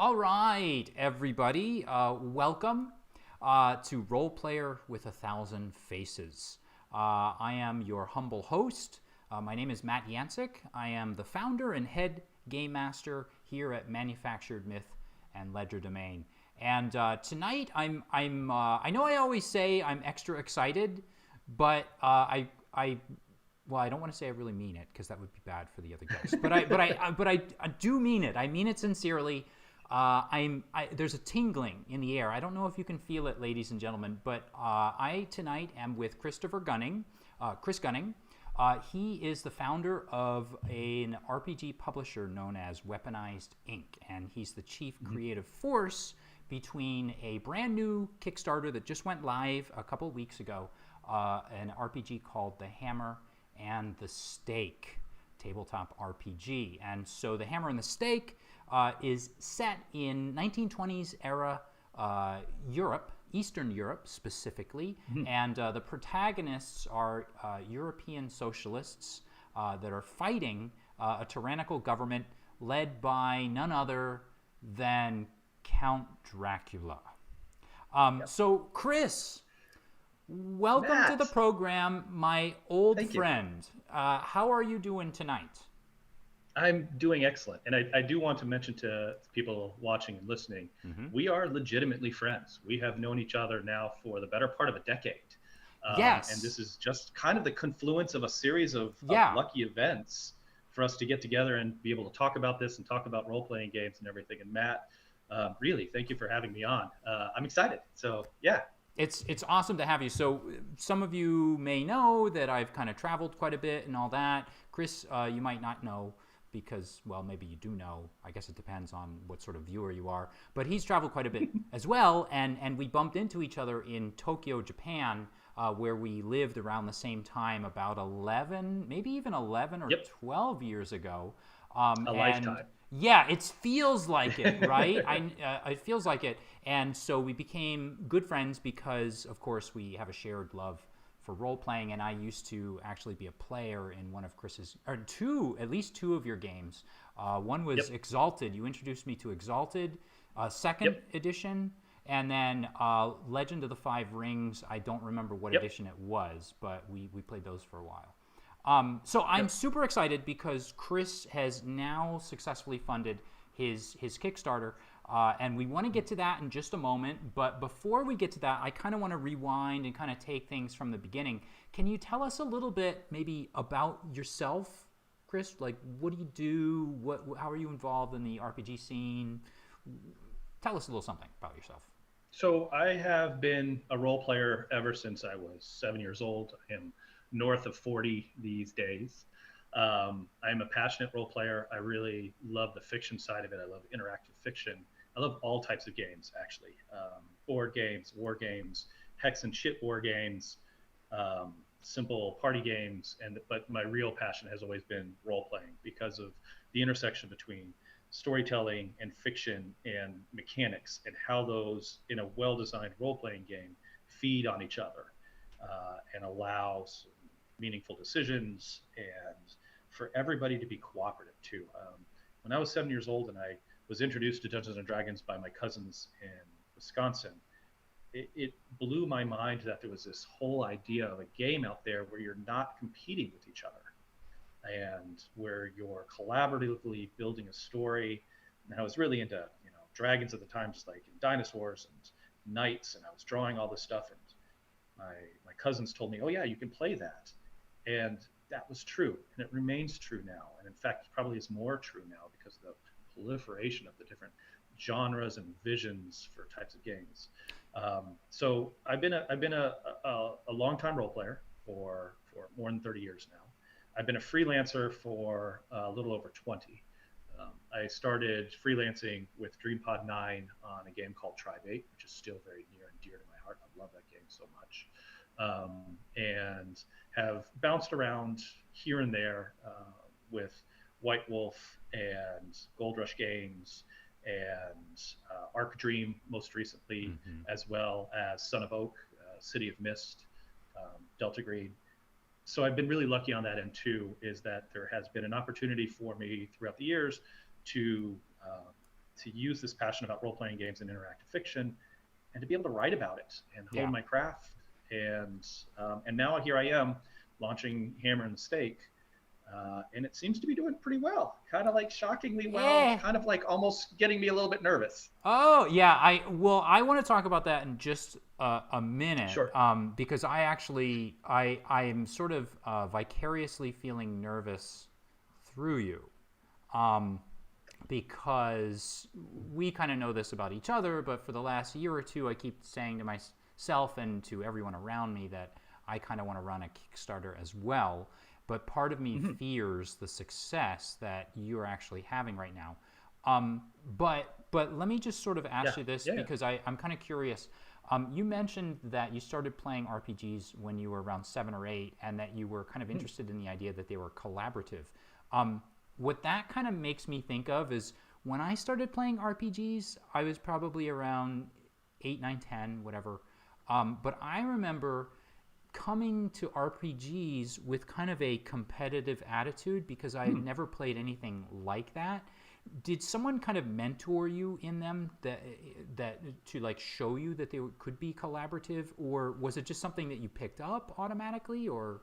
All right, everybody, welcome to Roleplayer with 1,000 Faces. I am your humble host. My name is Matt Yancic. I am the founder and head game master here at Manufactured Myth and Legerdemain. And tonight, I know I always say I'm extra excited, but well, I don't want to say I really mean it because that would be bad for the other guests. But I do mean it. I mean it sincerely. There's a tingling in the air. I don't know if you can feel it, ladies and gentlemen, but I tonight am with Chris Gunning. He is the founder of an RPG publisher known as Weaponized Ink, and he's the chief creative force between a brand new Kickstarter that just went live a couple weeks ago, an RPG called The Hammer and the Stake, tabletop RPG. And so The Hammer and the Stake is set in 1920s era Europe, Eastern Europe specifically, and the protagonists are European socialists that are fighting a tyrannical government led by none other than Count Dracula. So, Chris, welcome Matt. to the program, my old Thank you. friend. How are you doing tonight? I'm doing excellent. And I do want to mention to people watching and listening, we are legitimately friends. We have known each other now for the better part of a decade. Yes. And this is just kind of the confluence of a series of lucky events for us to get together and be able to talk about this and talk about role-playing games and everything. And Matt, really, thank you for having me on. I'm excited. So, yeah. It's awesome to have you. So some of you may know that I've kind of traveled quite a bit and all that. Chris, you might not know because, well, maybe you do know. I guess it depends on what sort of viewer you are. But he's traveled quite a bit as well, and we bumped into each other in Tokyo, Japan, where we lived around the same time about 11, maybe even 11 or 12 years ago. A lifetime. Yeah, it feels like it, right? It feels like it. And so we became good friends because, of course, we have a shared love for role-playing, and I used to actually be a player in one of Chris's, or at least two of your games. One was Exalted. You introduced me to Exalted, second edition, and then Legend of the Five Rings. I don't remember what edition it was, but we played those for a while. So I'm super excited because Chris has now successfully funded his Kickstarter, and we want to get to that in just a moment. But before we get to that, I kind of want to rewind and kind of take things from the beginning. Can you tell us a little bit maybe about yourself, Chris? Like, what do you do? How are you involved in the RPG scene? Tell us a little something about yourself. So I have been a role player ever since I was 7 years old. I am north of 40 these days. I'm a passionate role player. I really love the fiction side of it. I love interactive fiction. I love all types of games, actually. Board games, war games, hex and shit war games, simple party games. But my real passion has always been role playing because of the intersection between storytelling and fiction and mechanics and how those in a well-designed role-playing game feed on each other and allow meaningful decisions and for everybody to be cooperative too. When I was 7 years old and I was introduced to Dungeons and Dragons by my cousins in Wisconsin, it blew my mind that there was this whole idea of a game out there where you're not competing with each other and where you're collaboratively building a story. And I was really into, dragons at the time, just like in dinosaurs and knights, and I was drawing all this stuff. And my cousins told me, "Oh yeah, you can play that," and that was true, and it remains true now. And in fact, it probably is more true now because of the proliferation of the different genres and visions for types of games. So I've been a long-time role player for more than 30 years now. I've been a freelancer for a little over 20. I started freelancing with DreamPod 9 on a game called Tribe 8, which is still very near and dear to my heart. I love that game so much. And have bounced around here and there with White Wolf and Gold Rush Games and Arc Dream most recently, as well as Son of Oak, City of Mist, Delta Green. So I've been really lucky on that end too, is that there has been an opportunity for me throughout the years to use this passion about role-playing games and interactive fiction and to be able to write about it and hone my craft. And now here I am launching Hammer and the Stake. And it seems to be doing pretty well, kind of like shockingly well, kind of like almost getting me a little bit nervous. Oh yeah, I want to talk about that in just a minute, Sure. Because I am sort of vicariously feeling nervous through you, because we kind of know this about each other, but for the last year or two, I keep saying to myself and to everyone around me that I kind of want to run a Kickstarter as well. But part of me fears the success that you're actually having right now. But let me just sort of ask you this, because I'm kind of curious. You mentioned that you started playing RPGs when you were around 7 or 8, and that you were kind of interested in the idea that they were collaborative. What that kind of makes me think of is when I started playing RPGs, I was probably around 8, 9, 10, whatever. But I remember coming to RPGs with kind of a competitive attitude because I had never played anything like that. Did someone kind of mentor you in them that to like show you that they could be collaborative, or was it just something that you picked up automatically, or?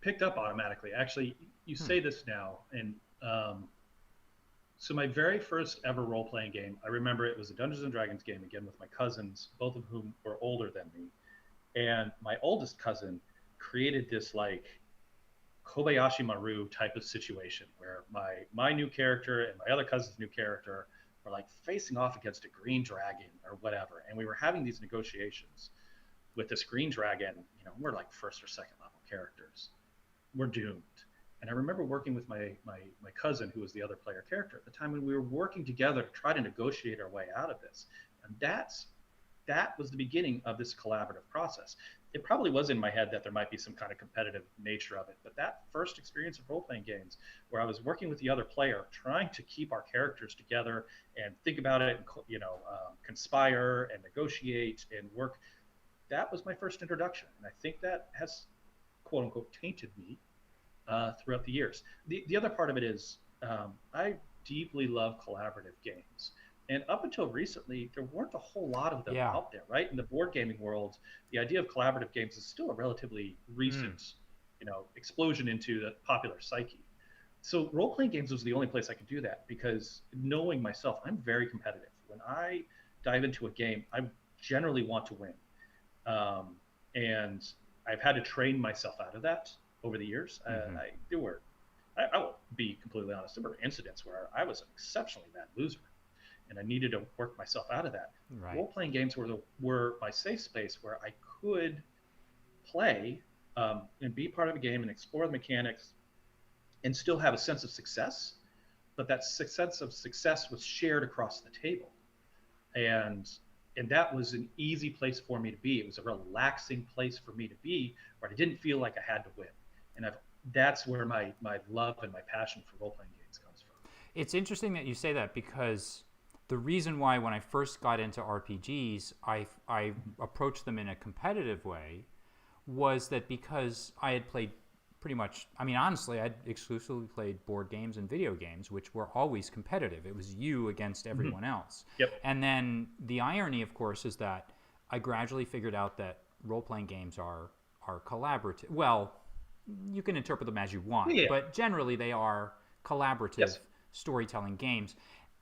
Picked up automatically. Actually, you say this now, and so my very first ever role-playing game, I remember it was a Dungeons and Dragons game, again with my cousins, both of whom were older than me. And my oldest cousin created this like Kobayashi Maru type of situation where my new character and my other cousin's new character were like facing off against a green dragon or whatever. And we were having these negotiations with this green dragon. You know, we're like first or second level characters. We're doomed. And I remember working with my cousin, who was the other player character at the time, when we were working together to try to negotiate our way out of this. And that was the beginning of this collaborative process. It probably was in my head that there might be some kind of competitive nature of it, but that first experience of role-playing games where I was working with the other player, trying to keep our characters together and think about it, and conspire and negotiate and work, that was my first introduction. And I think that has, quote unquote, tainted me throughout the years. The other part of it is I deeply love collaborative games. And up until recently, there weren't a whole lot of them out there, right? In the board gaming world, the idea of collaborative games is still a relatively recent, explosion into the popular psyche. So role-playing games was the only place I could do that, because knowing myself, I'm very competitive. When I dive into a game, I generally want to win. And I've had to train myself out of that over the years. I will be completely honest, there were incidents where I was an exceptionally bad loser, and I needed to work myself out of that. Right. Role-playing games were my safe space where I could play and be part of a game and explore the mechanics and still have a sense of success, but that sense of success was shared across the table. And that was an easy place for me to be. It was a relaxing place for me to be, where I didn't feel like I had to win. And that's where my love and my passion for role-playing games comes from. It's interesting that you say that, because the reason why when I first got into RPGs, I approached them in a competitive way was that because I had played pretty much, I mean, honestly, I'd exclusively played board games and video games, which were always competitive. It was you against everyone else. Yep. And then the irony, of course, is that I gradually figured out that role-playing games are collaborative. Well, you can interpret them as you want, but generally they are collaborative storytelling games.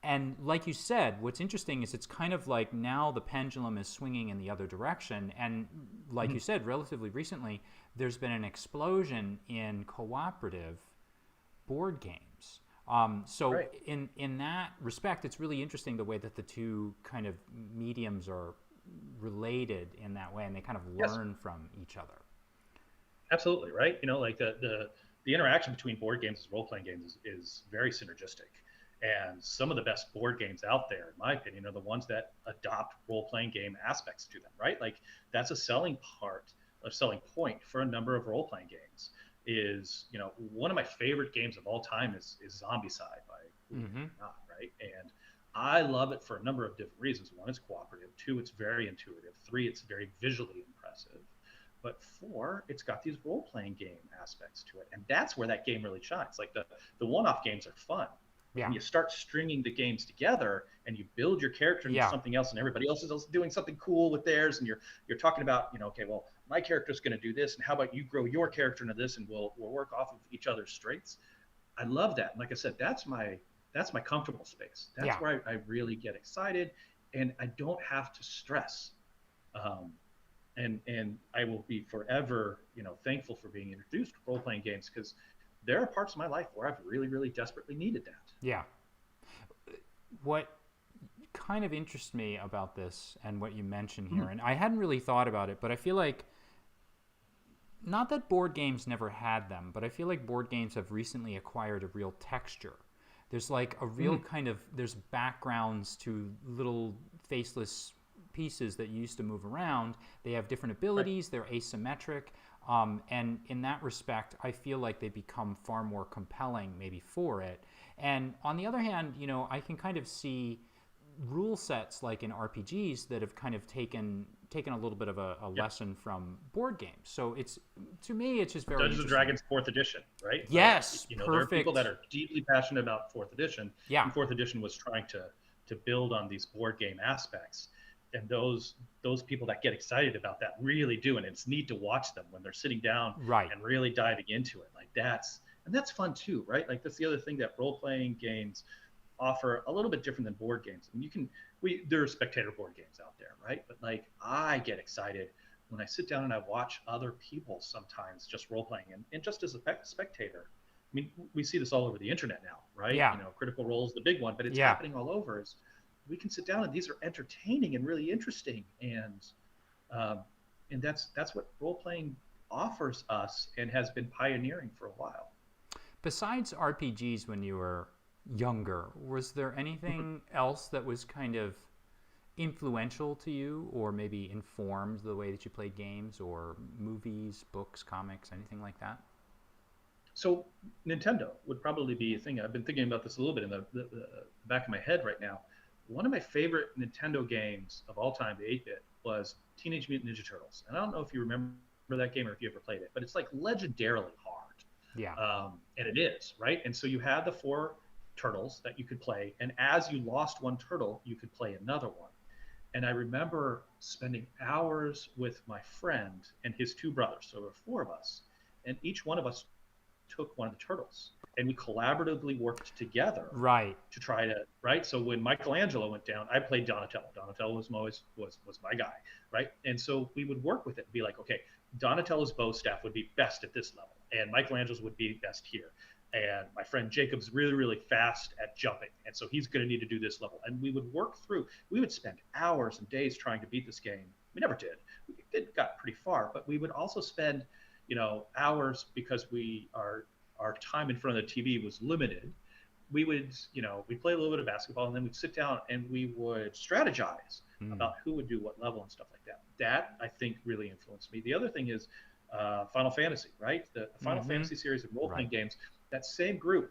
And like you said, what's interesting is it's kind of like now the pendulum is swinging in the other direction. And like you said, relatively recently, there's been an explosion in cooperative board games. So in that respect, it's really interesting the way that the two kind of mediums are related in that way, and they kind of learn from each other. Absolutely, right? Like the the interaction between board games and role-playing games is very synergistic. And some of the best board games out there, in my opinion, are the ones that adopt role-playing game aspects to them, right? Like that's a selling point for a number of role-playing games. Is, you know, one of my favorite games of all time is Zombicide by Believe It or Not, right? And I love it for a number of different reasons. One, it's cooperative. Two, it's very intuitive. Three, it's very visually impressive. But four, it's got these role-playing game aspects to it, and that's where that game really shines. Like the one-off games are fun. Yeah. When you start stringing the games together and you build your character into something else, and everybody else is doing something cool with theirs, and you're talking about, you know, okay, well, my character is going to do this, and how about you grow your character into this, and we'll work off of each other's strengths. I love that. And like I said, that's my comfortable space. That's where I really get excited, and I don't have to stress. And I will be forever, you know, thankful for being introduced to role-playing games, because there are parts of my life where I've really, really desperately needed that. Yeah. What kind of interests me about this and what you mentioned here, and I hadn't really thought about it, but I feel like, not that board games never had them, but I feel like board games have recently acquired a real texture. There's like a real kind of, there's backgrounds to little faceless pieces that used to move around. They have different abilities, they're asymmetric. And in that respect, I feel like they become far more compelling maybe for it. And on the other hand, you know, I can kind of see rule sets like in RPGs that have kind of taken a little bit of a lesson from board games. So it's, to me, it's just very Dungeons & Dragons 4th edition, right? Yes, you know, perfect. There are people that are deeply passionate about 4th edition. Yeah. And 4th edition was trying to build on these board game aspects. And those people that get excited about that really do, and it's neat to watch them when they're sitting down and really diving into it. Like that's fun too, right? Like that's the other thing that role-playing games offer a little bit different than board games. I mean, there are spectator board games out there, right? But like I get excited when I sit down and I watch other people sometimes just role-playing, and just as a spectator. I mean, we see this all over the internet now, right? Yeah. You know, Critical Role is the big one, but it's happening all over. We can sit down and these are entertaining and really interesting, and that's what role-playing offers us and has been pioneering for a while. Besides RPGs, when you were younger, was there anything else that was kind of influential to you, or maybe informed the way that you played games, or movies, books, comics, anything like that? So Nintendo would probably be a thing. I've been thinking about this a little bit in the back of my head right now. One of my favorite Nintendo games of all time, the 8-bit, was Teenage Mutant Ninja Turtles. And I don't know if you remember that game or if you ever played it, but it's like legendarily hard. Yeah. And it is, right? And so you had the 4 turtles that you could play, and as you lost one turtle, you could play another one. And I remember spending hours with my friend and his 2 brothers. So there were 4 of us, and each one of us took one of the turtles, and we collaboratively worked together to try to, right? So when Michelangelo went down, I played Donatello. Donatello was my guy, right? And so we would work with it and be like, okay, Donatello's bow staff would be best at this level, and Michelangelo's would be best here. And my friend Jacob's really, really fast at jumping, and so he's going to need to do this level. And we would work through. We would spend hours and days trying to beat this game. We never did. We got pretty far, but we would also spend, you know, hours because our time in front of the TV was limited. We would, you know, we'd play a little bit of basketball, and then we'd sit down and we would strategize about who would do what level and stuff like that. That, I think, really influenced me. The other thing is Final Fantasy, right? The Final Fantasy series of role-playing games, that same group,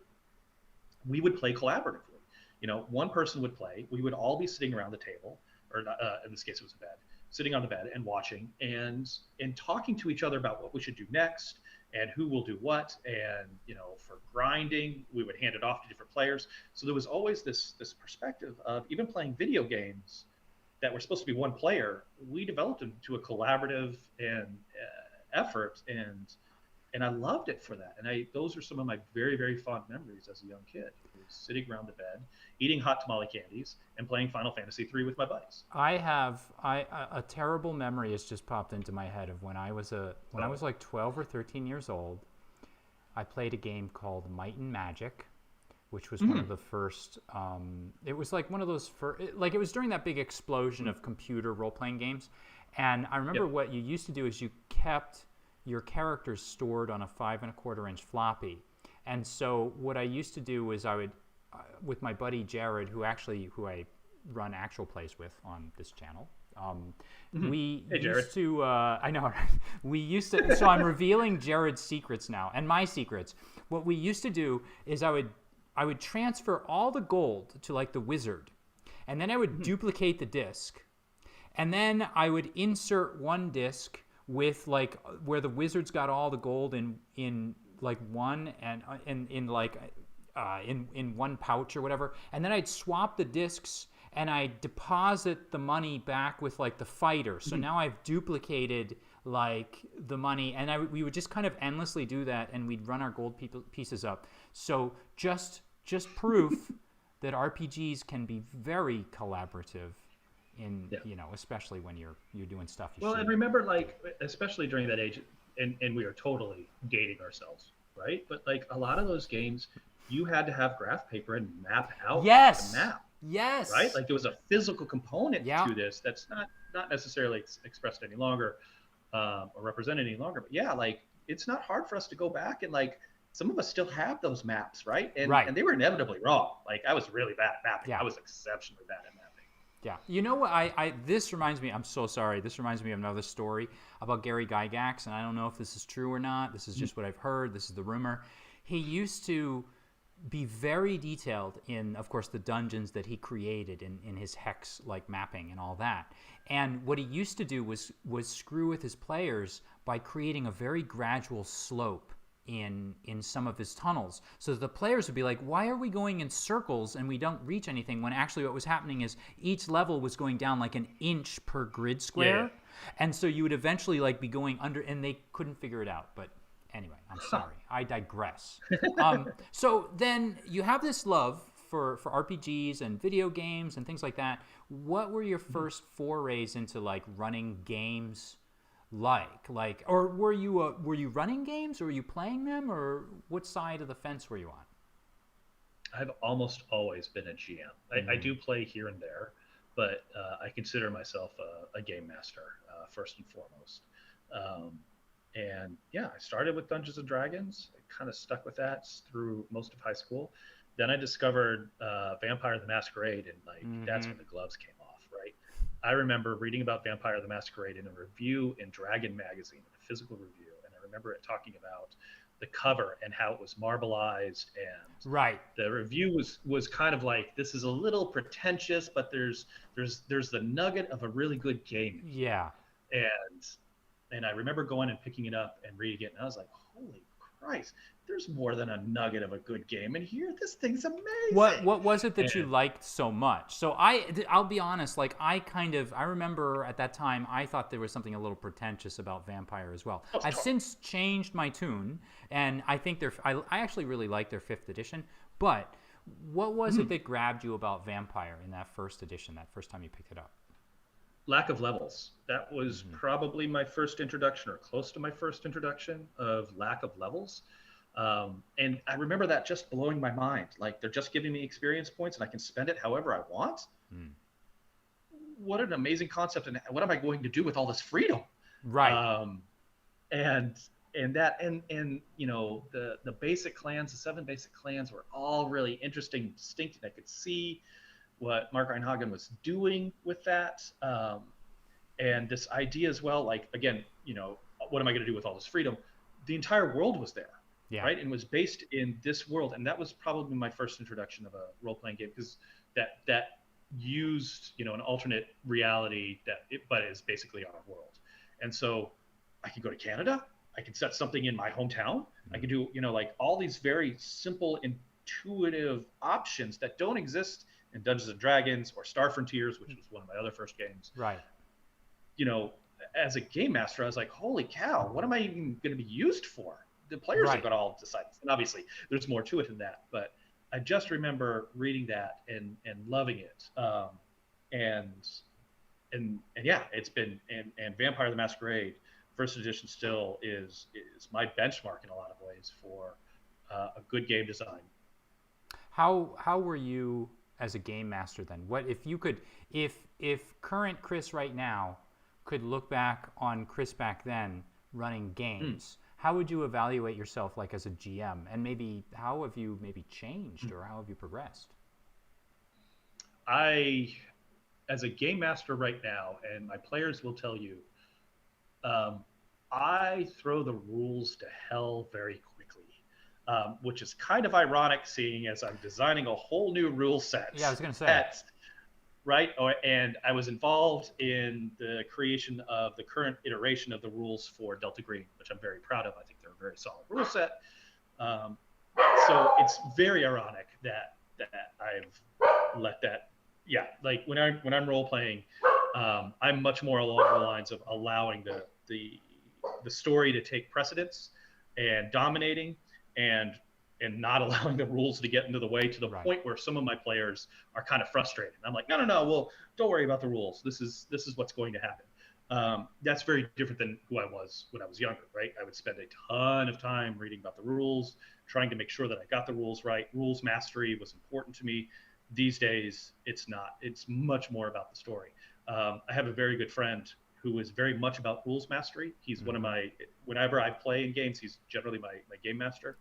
we would play collaboratively. You know, one person would play, we would all be sitting around the table, or in this case it was a bed, sitting on the bed and watching and talking to each other about what we should do next and who will do what. And, you know, for grinding, we would hand it off to different players. So there was always this perspective of even playing video games that were supposed to be one player. We developed into a collaborative and effort, and I loved it for that. And those are some of my very, very fond memories as a young kid. Sitting around the bed, eating hot tamale candies, and playing Final Fantasy 3 with my buddies. A terrible memory has just popped into my head of when I was like 12 or 13 years old. I played a game called Might and Magic, which was one of the first. It was like one of those it was during that big explosion of computer role-playing games, and I remember what you used to do is you your characters stored on a 5¼ inch floppy. And so what I used to do was I would, with my buddy Jared, who I run actual plays with on this channel. We used to, I know, right? We used to, so I'm revealing Jared's secrets now and my secrets. What we used to do is I would transfer all the gold to like the wizard, and then I would duplicate the disc, and then I would insert one disc with like where the wizard's got all the gold in like one and in one pouch or whatever, and then I'd swap the discs and I deposit the money back with like the fighter. So now I've duplicated like the money, and we would just kind of endlessly do that, and we'd run our gold pieces up. So just proof that RPGs can be very collaborative in especially when you're doing stuff. And remember, like, especially during that age, and we are totally dating ourselves, right? But like a lot of those games, you had to have graph paper and map out the map. Yes. Right? Like there was a physical component to this that's not necessarily expressed any longer or represented any longer. But yeah, like it's not hard for us to go back and like some of us still have those maps, right? And they were inevitably wrong. Like I was really bad at mapping. I was exceptionally bad at mapping. Yeah. You know what? This reminds me, I'm so sorry. This reminds me of another story about Gary Gygax, and I don't know if this is true or not. This is just what I've heard. This is the rumor. He used to be very detailed in, of course, the dungeons that he created in his hex like mapping and all that. And what he used to do was screw with his players by creating a very gradual slope in some of his tunnels, so that the players would be like, why are we going in circles and we don't reach anything, when actually what was happening is each level was going down like an inch per grid square. And so you would eventually like be going under, and they couldn't figure it out. But anyway, I'm sorry. I digress. So then you have this love for RPGs and video games and things like that. What were your first forays into like running games like? Or were you running games, or were you playing them, or what side of the fence were you on? I've almost always been a GM. I do play here and there, but I consider myself a game master first and foremost. And yeah, I started with Dungeons and Dragons. I kind of stuck with that through most of high school. Then I discovered Vampire the Masquerade, and like that's when the gloves came off, right? I remember reading about Vampire the Masquerade in a review in Dragon magazine, a physical review, and I remember it talking about the cover and how it was marbleized, and the review was kind of like, this is a little pretentious, but there's the nugget of a really good game. Yeah. And I remember going and picking it up and reading it, and I was like, holy Christ, there's more than a nugget of a good game in here. This thing's amazing. What was it that you liked so much? So I'll be honest, like I remember at that time I thought there was something a little pretentious about Vampire as well. I've since changed my tune, and I think I actually really like their 5th edition. But what was it that grabbed you about Vampire in that first edition, that first time you picked it up? Lack of levels. That was probably my first introduction, or close to my first introduction of lack of levels. And I remember that just blowing my mind. Like, they're just giving me experience points and I can spend it however I want. What an amazing concept. And what am I going to do with all this freedom? Right. And you know, the basic clans, the 7 basic clans were all really interesting and distinct. And I could see what Mark Reinhagen was doing with that. And this idea as well, like, again, you know, what am I going to do with all this freedom? The entire world was there. Yeah. Right. And was based in this world. And that was probably my first introduction of a role-playing game, because that used, you know, an alternate reality but is basically our world. And so I could go to Canada. I could set something in my hometown. I could do, you know, like all these very simple, intuitive options that don't exist in Dungeons and Dragons or Star Frontiers, which was one of my other first games. Right. You know, as a game master, I was like, holy cow, what am I even going to be used for? The players have got to all decide. And obviously there's more to it than that, but I just remember reading that and loving it. And yeah, it's been, and Vampire the Masquerade first edition still is my benchmark in a lot of ways for a good game design. How were you as a game master then? What if you could, if current Chris right now could look back on Chris back then, running games. How would you evaluate yourself like as a GM? And maybe how have you maybe changed or how have you progressed? As a game master right now, and my players will tell you, um, I throw the rules to hell very quickly, which is kind of ironic seeing as I'm designing a whole new rule set. Yeah, I was going to say. Right? And I was involved in the creation of the current iteration of the rules for Delta Green, which I'm very proud of. I think they're a very solid rule set. Um, so it's very ironic that I've let that. Yeah, like when I'm role playing, I'm much more along the lines of allowing the story to take precedence and dominating and not allowing the rules to get into the way to the point where some of my players are kind of frustrated. I'm like, no, well, don't worry about the rules. This is what's going to happen. That's very different than who I was when I was younger, right? I would spend a ton of time reading about the rules, trying to make sure that I got the rules right. Rules mastery was important to me. These days, it's not. It's much more about the story. I have a very good friend who is very much about rules mastery. He's one of my, whenever I play in games, he's generally my game master.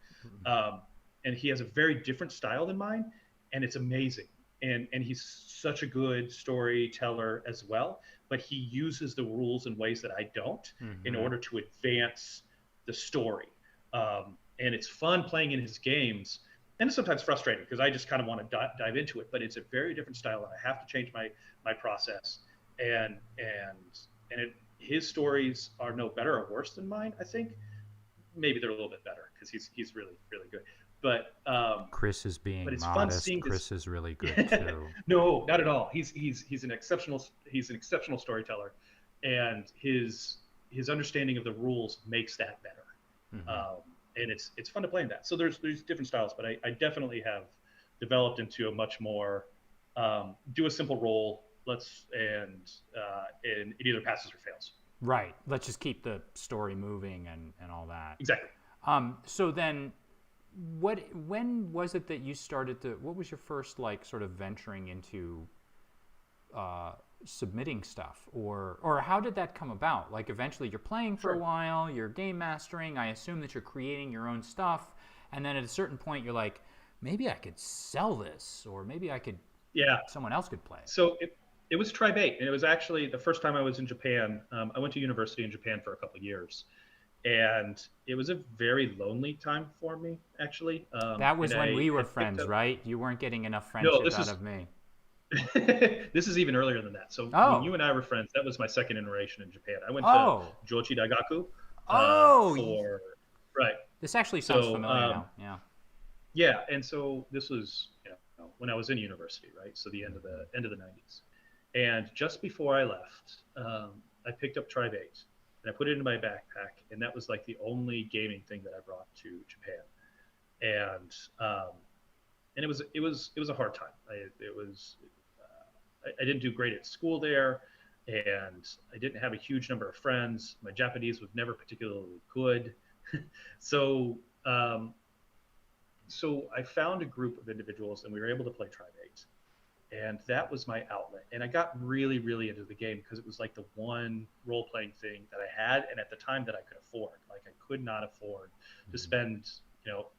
And he has a very different style than mine, and it's amazing. And he's such a good storyteller as well, but he uses the rules in ways that I don't in order to advance the story. And it's fun playing in his games, and it's sometimes frustrating because I just kind of want to dive into it, but it's a very different style, and I have to change my process. And his stories are no better or worse than mine. I think maybe they're a little bit better because he's really good. But Chris is being but it's modest. fun seeing Chris is really good too. No, not at all. He's an exceptional storyteller, and his understanding of the rules makes that better. And it's fun to play in that. So there's different styles, but I definitely have developed into a much more do a simple roll. And it either passes or fails. Right. Let's just keep the story moving and all that. Exactly. So then, when was it that you started to? What was your first like sort of venturing into submitting stuff, or how did that come about? Like eventually, you're playing for a while, you're game mastering. I assume that you're creating your own stuff, and then at a certain point, you're like, maybe I could sell this, or maybe I could. Yeah. Someone else could play it. So it was Tri-Bait, and it was actually the first time I was in Japan. I went to university in Japan for a couple of years, and it was a very lonely time for me, actually. That was when we were friends, right? You weren't getting enough friendship out of me. This is even earlier than that. So when you and I were friends, that was my second iteration in Japan. I went to Jochi Daigaku. Right. This actually sounds familiar now. Yeah. Yeah, and so this was when I was in university, right? So the end of the 90s. And just before I left, I picked up Tri-Bait and I put it in my backpack, and that was like the only gaming thing that I brought to Japan. And it was a hard time. I didn't do great at school there, and I didn't have a huge number of friends. My Japanese was never particularly good, so I found a group of individuals, and we were able to play Tri-Bait. And that was my outlet. And I got really, really into the game because it was like the one role-playing thing that I had, and at the time that I could afford. Like I could not afford to spend,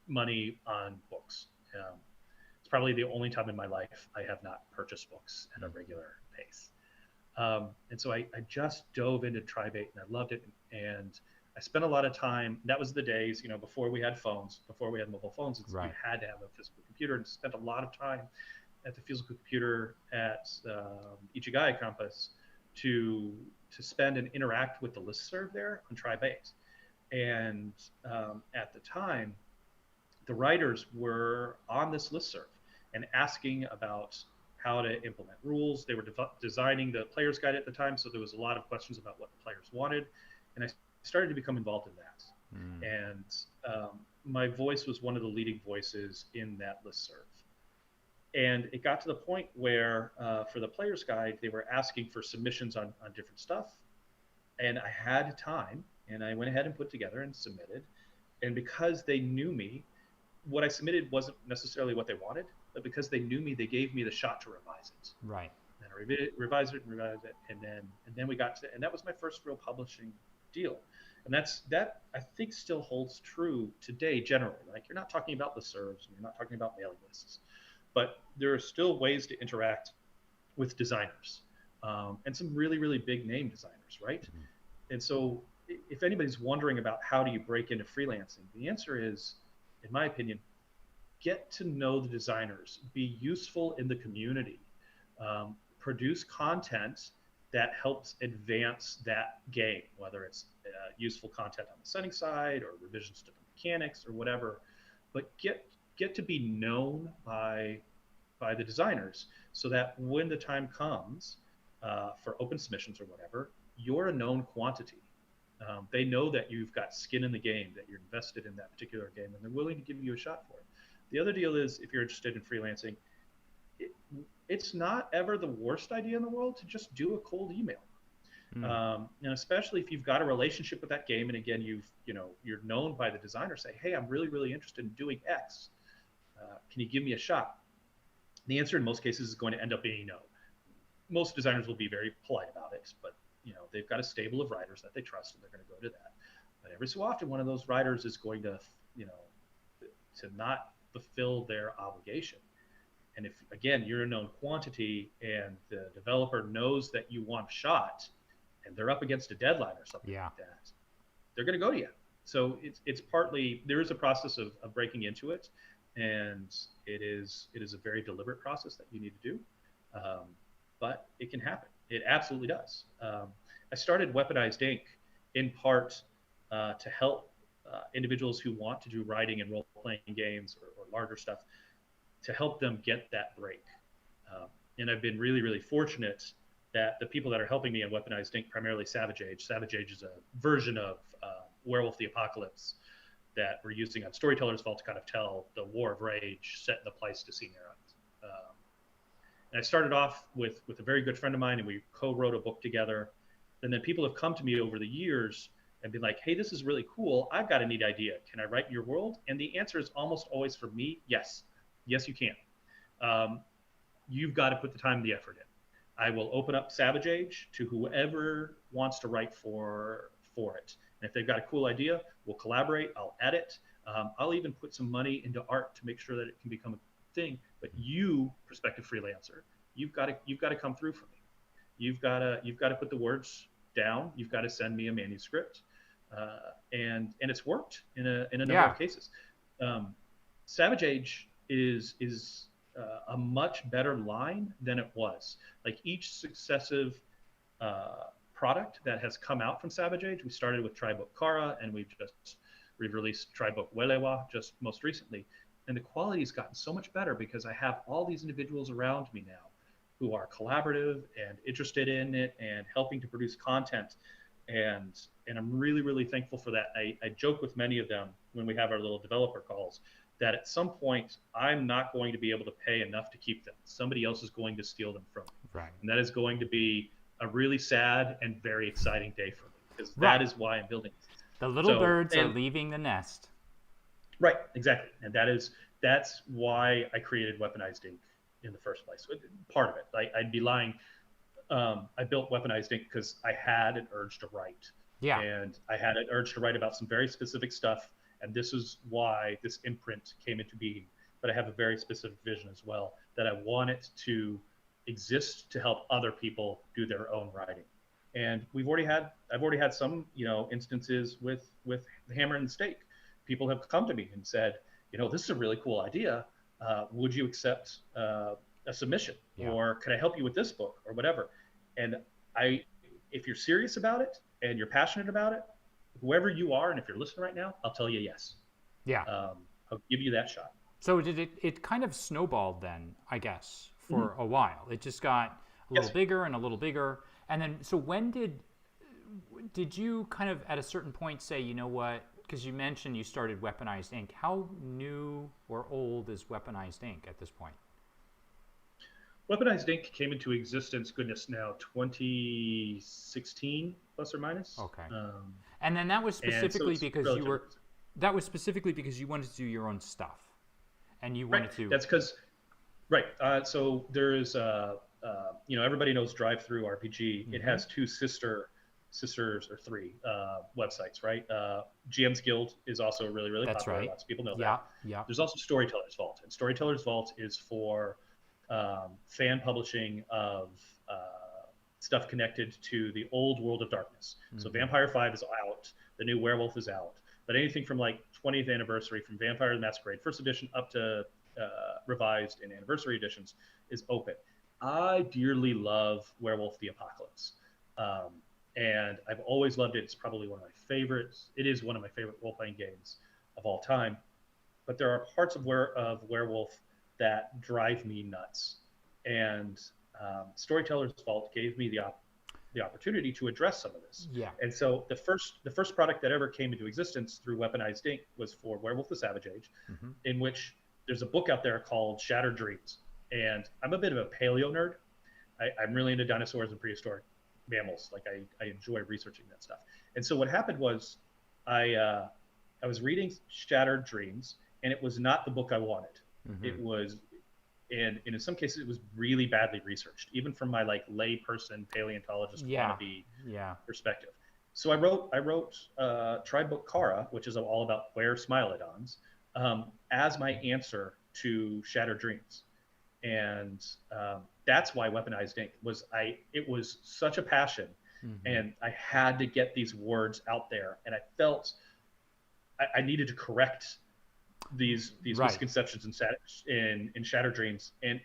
money on books. It's probably the only time in my life I have not purchased books at a regular pace. And so I just dove into Tri-Bait, and I loved it. And I spent a lot of time. That was the days, before we had phones, before we had mobile phones. You had to have a physical computer, and spent a lot of time at the physical computer at Ichigai campus to spend and interact with the listserv there on Tri-Bait. And at the time, the writers were on this listserv and asking about how to implement rules. They were designing the player's guide at the time, so there was a lot of questions about what the players wanted. And I started to become involved in that. And my voice was one of the leading voices in that listserv. And it got to the point where for the player's guide, they were asking for submissions on different stuff. And I had time, and I went ahead and put together and submitted. And because they knew me, what I submitted wasn't necessarily what they wanted, but because they knew me, they gave me the shot to revise it. Right. And I revised it, and then we got to, and that was my first real publishing deal. And that I think still holds true today generally. Like, you're not talking about listservs, and you're not talking about mailing lists, but there are still ways to interact with designers, and some really, really big name designers, right? Mhm. And so if anybody's wondering about how do you break into freelancing, the answer is, in my opinion, get to know the designers, be useful in the community, produce content that helps advance that game, whether it's useful content on the setting side or revisions to the mechanics or whatever. But get to be known by the designers, so that when the time comes for open submissions or whatever, you're a known quantity. They know that you've got skin in the game, that you're invested in that particular game, and they're willing to give you a shot for it. The other deal is, if you're interested in freelancing, it's not ever the worst idea in the world to just do a cold email. And especially if you've got a relationship with that game, and again, you're known by the designer, say, hey, I'm really, really interested in doing X. Can you give me a shot? The answer in most cases is going to end up being no. Most designers will be very polite about it, but they've got a stable of writers that they trust, and they're going to go to that. But every so often, one of those writers is going to not fulfill their obligation. And if, again, you're a known quantity and the developer knows that you want a shot, and they're up against a deadline or something like that, they're going to go to you. So it's partly, there is a process of breaking into it, and it is a very deliberate process that you need to do, but it can happen. It absolutely does. I started Weaponized Ink in part to help individuals who want to do writing and role-playing games or larger stuff, to help them get that break. And I've been really, really fortunate that the people that are helping me in Weaponized Ink, primarily Savage Age. Savage Age is a version of Werewolf the Apocalypse that we're using on Storyteller's Vault to kind of tell the War of Rage set in the Pleistocene era. And I started off with a very good friend of mine, and we co-wrote a book together. And then people have come to me over the years and been like, hey, this is really cool. I've got a neat idea. Can I write in your world? And the answer is almost always, for me, yes. Yes, you can. You've got to put the time and the effort in. I will open up Savage Age to whoever wants to write for it. And if they've got a cool idea, we'll collaborate. I'll edit. I'll even put some money into art to make sure that it can become a thing. But you, prospective freelancer, you've got to come through for me. You've got to put the words down. You've got to send me a manuscript, and it's worked in a number of cases. Savage Age is a much better line than it was. Like, each successive product that has come out from Savage Age, we started with Tribook Kara, and we've released Tribook Welewa just most recently. And the quality has gotten so much better because I have all these individuals around me now who are collaborative and interested in it and helping to produce content. And I'm really, really thankful for that. I joke with many of them when we have our little developer calls that at some point I'm not going to be able to pay enough to keep them. Somebody else is going to steal them from me. Right. And that is going to be a really sad and very exciting day for me, because that is why I'm building this. The little birds are leaving the nest. Right, exactly. And that's why I created Weaponized Ink in the first place. Part of it. I'd be lying. I built Weaponized Ink because I had an urge to write. Yeah. And I had an urge to write about some very specific stuff. And this is why this imprint came into being. But I have a very specific vision as well, that I want it to exist to help other people do their own writing. And I've already had some, instances with the Hammer and the Stake. People have come to me and said, this is a really cool idea. Would you accept a submission? Yeah. Or could I help you with this book or whatever? And if you're serious about it and you're passionate about it, whoever you are, and if you're listening right now, I'll tell you yes. Yeah. I'll give you that shot. So it kind of snowballed then, I guess, for a while. It just got a little bigger and a little bigger. And then, so when did you kind of at a certain point say, you know what, because you mentioned you started Weaponized Ink. How new or old is Weaponized Ink at this point? Weaponized Ink came into existence, goodness, now 2016 plus or minus. Okay. And then that was specifically because that was specifically because you wanted to do your own stuff, and you wanted to. That's because, so there is, everybody knows Drive-Thru RPG. It has two sister sisters or three websites, right? GM's Guild is also really, really That's popular. right. Lots of people know Yeah, that. yeah. There's also Storyteller's Vault, and Storyteller's Vault is for fan publishing of stuff connected to the old World of Darkness. So Vampire 5 is out, the new Werewolf is out, but anything from like 20th anniversary, from Vampire the Masquerade first edition up to revised and anniversary editions, is open. I dearly love Werewolf the Apocalypse. And I've always loved it. It's probably one of my favorites. It is one of my favorite role-playing games of all time. But there are parts of Werewolf that drive me nuts. And Storyteller's Vault gave me the opportunity to address some of this. Yeah. And so the first product that ever came into existence through Weaponized Ink was for Werewolf the Savage Age, in which there's a book out there called Shattered Dreams. And I'm a bit of a paleo nerd. I'm really into dinosaurs and prehistoric mammals. Like I enjoy researching that stuff. And so what happened was I was reading Shattered Dreams, and it was not the book I wanted. It was, and in some cases, it was really badly researched, even from my like lay person paleontologist wannabe perspective. So I wrote Tribe Book Kara, which is all about were Smilodons, as my answer to Shattered Dreams. And that's why Weaponized Ink was it was such a passion, and I had to get these words out there, and I felt I needed to correct these misconceptions in Shattered Dreams, and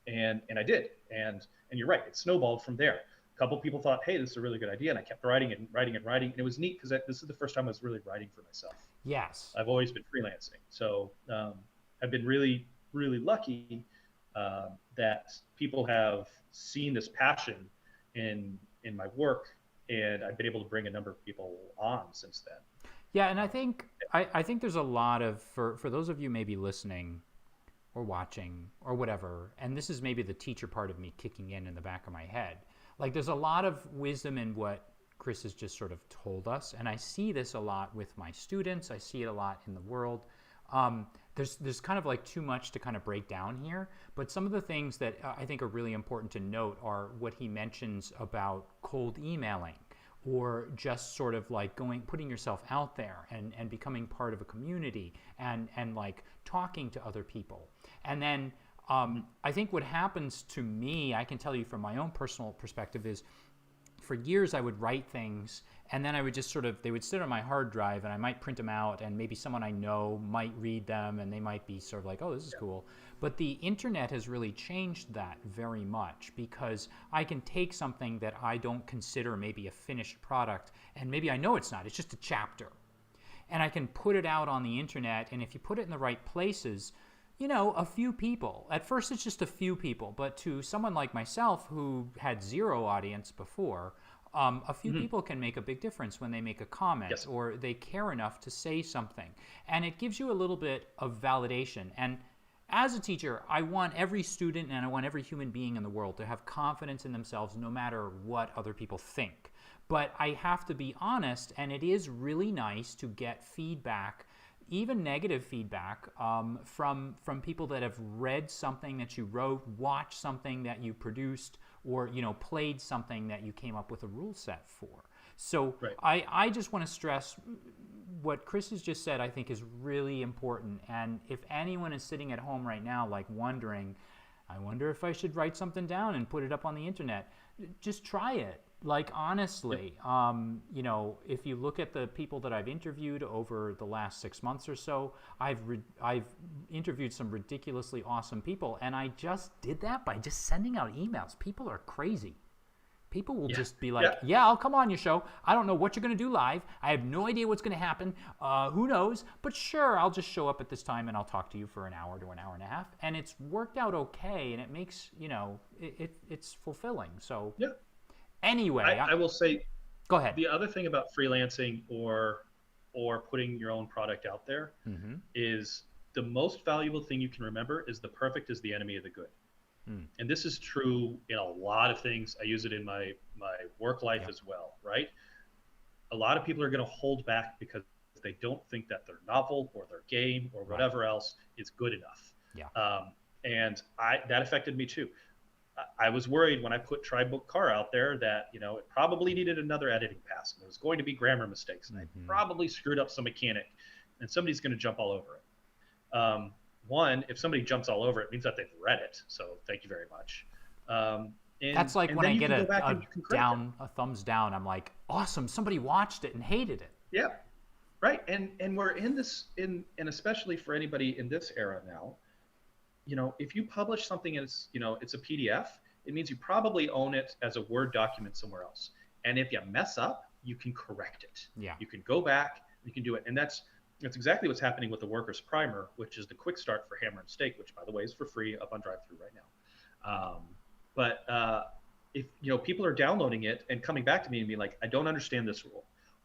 I did, and you're right, it snowballed from there. A couple people thought, hey, this is a really good idea, and I kept writing and it was neat because this is the first time I was really writing for myself. Yes, I've always been freelancing, so I've been really, really lucky that people have seen this passion in my work, and I've been able to bring a number of people on since then. Yeah, and I think there's a lot of, for those of you maybe listening or watching or whatever, and this is maybe the teacher part of me kicking in the back of my head. Like there's a lot of wisdom in what Chris has just sort of told us, and I see this a lot with my students. I see it a lot in the world. There's kind of like too much to kind of break down here, but some of the things that I think are really important to note are what he mentions about cold emailing, or just sort of like putting yourself out there and becoming part of a community and like talking to other people. And then I think what happens to me, I can tell you from my own personal perspective, is for years I would write things, and then I would just they would sit on my hard drive, and I might print them out, and maybe someone I know might read them, and they might be sort of like, oh, this is cool. But the internet has really changed that very much, because I can take something that I don't consider maybe a finished product, and maybe I know it's not, it's just a chapter. And I can put it out on the internet, and if you put it in the right places, you know, a few people. At first it's just a few people, but to someone like myself who had zero audience before, a few people can make a big difference when they make a comment or they care enough to say something. And it gives you a little bit of validation. And as a teacher, I want every student and I want every human being in the world to have confidence in themselves no matter what other people think. But I have to be honest, and it is really nice to get feedback, even negative feedback, from people that have read something that you wrote, watched something that you produced, or played something that you came up with a rule set for. So I just want to stress what Chris has just said. I think is really important. And if anyone is sitting at home right now like wondering, I wonder if I should write something down and put it up on the internet, just try it. Like, honestly, if you look at the people that I've interviewed over the last 6 months or so, I've interviewed some ridiculously awesome people, and I just did that by just sending out emails. People are crazy. People will just be like, yeah, I'll come on your show. I don't know what you're going to do live. I have no idea what's going to happen. Who knows? But sure, I'll just show up at this time and I'll talk to you for an hour to an hour and a half. And it's worked out okay, and it makes, it's fulfilling. So anyway, I will say, go ahead. The other thing about freelancing or putting your own product out there is the most valuable thing you can remember is the perfect is the enemy of the good. And this is true in a lot of things. I use it in my work life as well, right? A lot of people are going to hold back because they don't think that their novel or their game or whatever else is good enough. And that affected me too. I was worried when I put Try Book Car out there that, you know, it probably needed another editing pass, and there was going to be grammar mistakes, and I probably screwed up some mechanic, and somebody's going to jump all over it. One, if somebody jumps all over it, means that they've read it, so thank you very much. That's like when I get a thumbs down, I'm like, awesome, somebody watched it and hated it. Yeah, right. And we're in this, and especially for anybody in this era now, you know, if you publish something as, you know, it's a PDF, it means you probably own it as a Word document somewhere else. And if you mess up, you can correct it. Yeah. You can go back, you can do it. And that's exactly what's happening with the Workers Primer, which is the quick start for Hammer and Stake, which, by the way, is for free up on drive-thru right now. But if, you know, people are downloading it and coming back to me and being like, I don't understand this rule,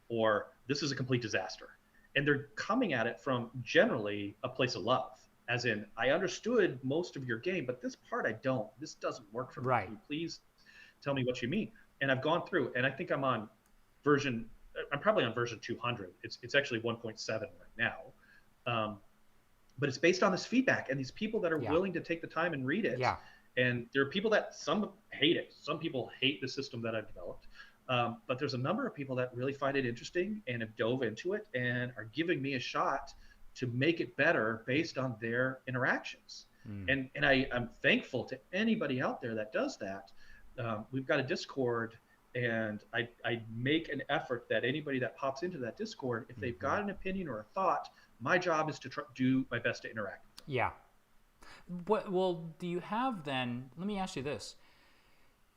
or this is a complete disaster. And they're coming at it from generally a place of love. As in, I understood most of your game, but this part I don't. This doesn't work for me. Right. Can you please tell me what you mean? And I've gone through, and I think I'm probably on version 200. It's actually 1.7 right now. But it's based on this feedback and these people that are willing to take the time and read it. Yeah. And there are people that, some hate it. Some people hate the system that I've developed. But there's a number of people that really find it interesting and have dove into it and are giving me a shot to make it better based on their interactions. And I'm thankful to anybody out there that does that. We've got a Discord, and I make an effort that anybody that pops into that Discord, if they've got an opinion or a thought, my job is to do my best to interact with them. Yeah. Well, do you have then, let me ask you this.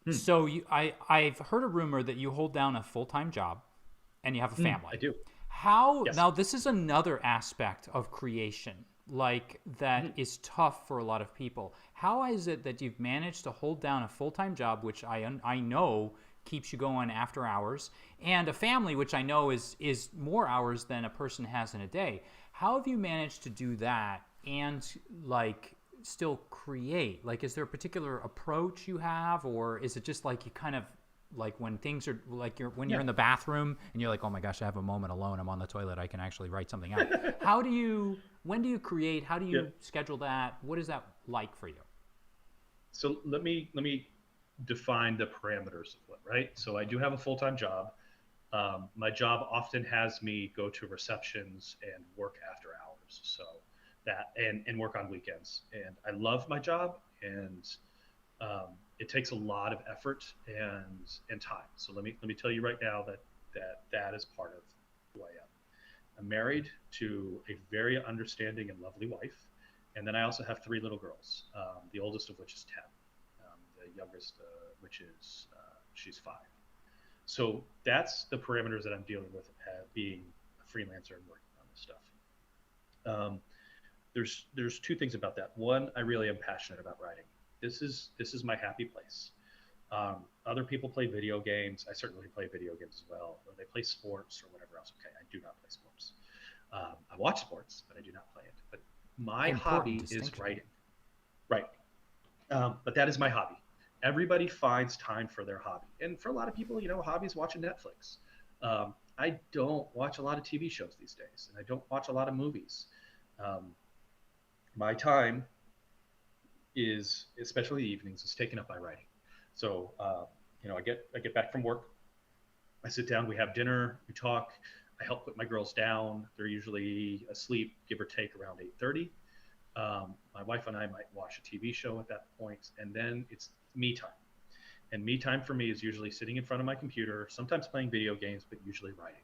So I've heard a rumor that you hold down a full-time job and you have a family. I do. Yes. Now this is another aspect of creation, like that is tough for a lot of people. How is it that you've managed to hold down a full-time job, which I know keeps you going after hours, and a family, which I know is more hours than a person has in a day? How have you managed to do that and like still create? Like, is there a particular approach you have, or is it just like you kind of like when things are like you're in the bathroom and you're like, oh my gosh, I have a moment alone, I'm on the toilet, I can actually write something out? When do you create? How do you schedule that? What is that like for you? So let me define the parameters of what, right? So I do have a full-time job. My job often has me go to receptions and work after hours. So that, and work on weekends. And I love my job, and it takes a lot of effort and time. So let me tell you right now that is part of who I am. I'm married to a very understanding and lovely wife, and then I also have 3 little girls. The oldest of which is 10. The youngest, which is she's 5. So that's the parameters that I'm dealing with, being a freelancer and working on this stuff. There's 2 things about that. One, I really am passionate about writing. This is my happy place. Other people play video games. I certainly play video games as well, or they play sports or whatever else. Okay, I do not play sports. I watch sports, but I do not play it. But my hobby is writing. Right. But that is my hobby. Everybody finds time for their hobby. And for a lot of people, you know, a hobby is watching Netflix. I don't watch a lot of TV shows these days, and I don't watch a lot of movies. My time is, especially the evenings, is taken up by writing. So, you know, I get back from work, I sit down, we have dinner, we talk, I help put my girls down. They're usually asleep, give or take, around 8:30. My wife and I might watch a TV show at that point, and then it's me time. And me time for me is usually sitting in front of my computer, sometimes playing video games, but usually writing.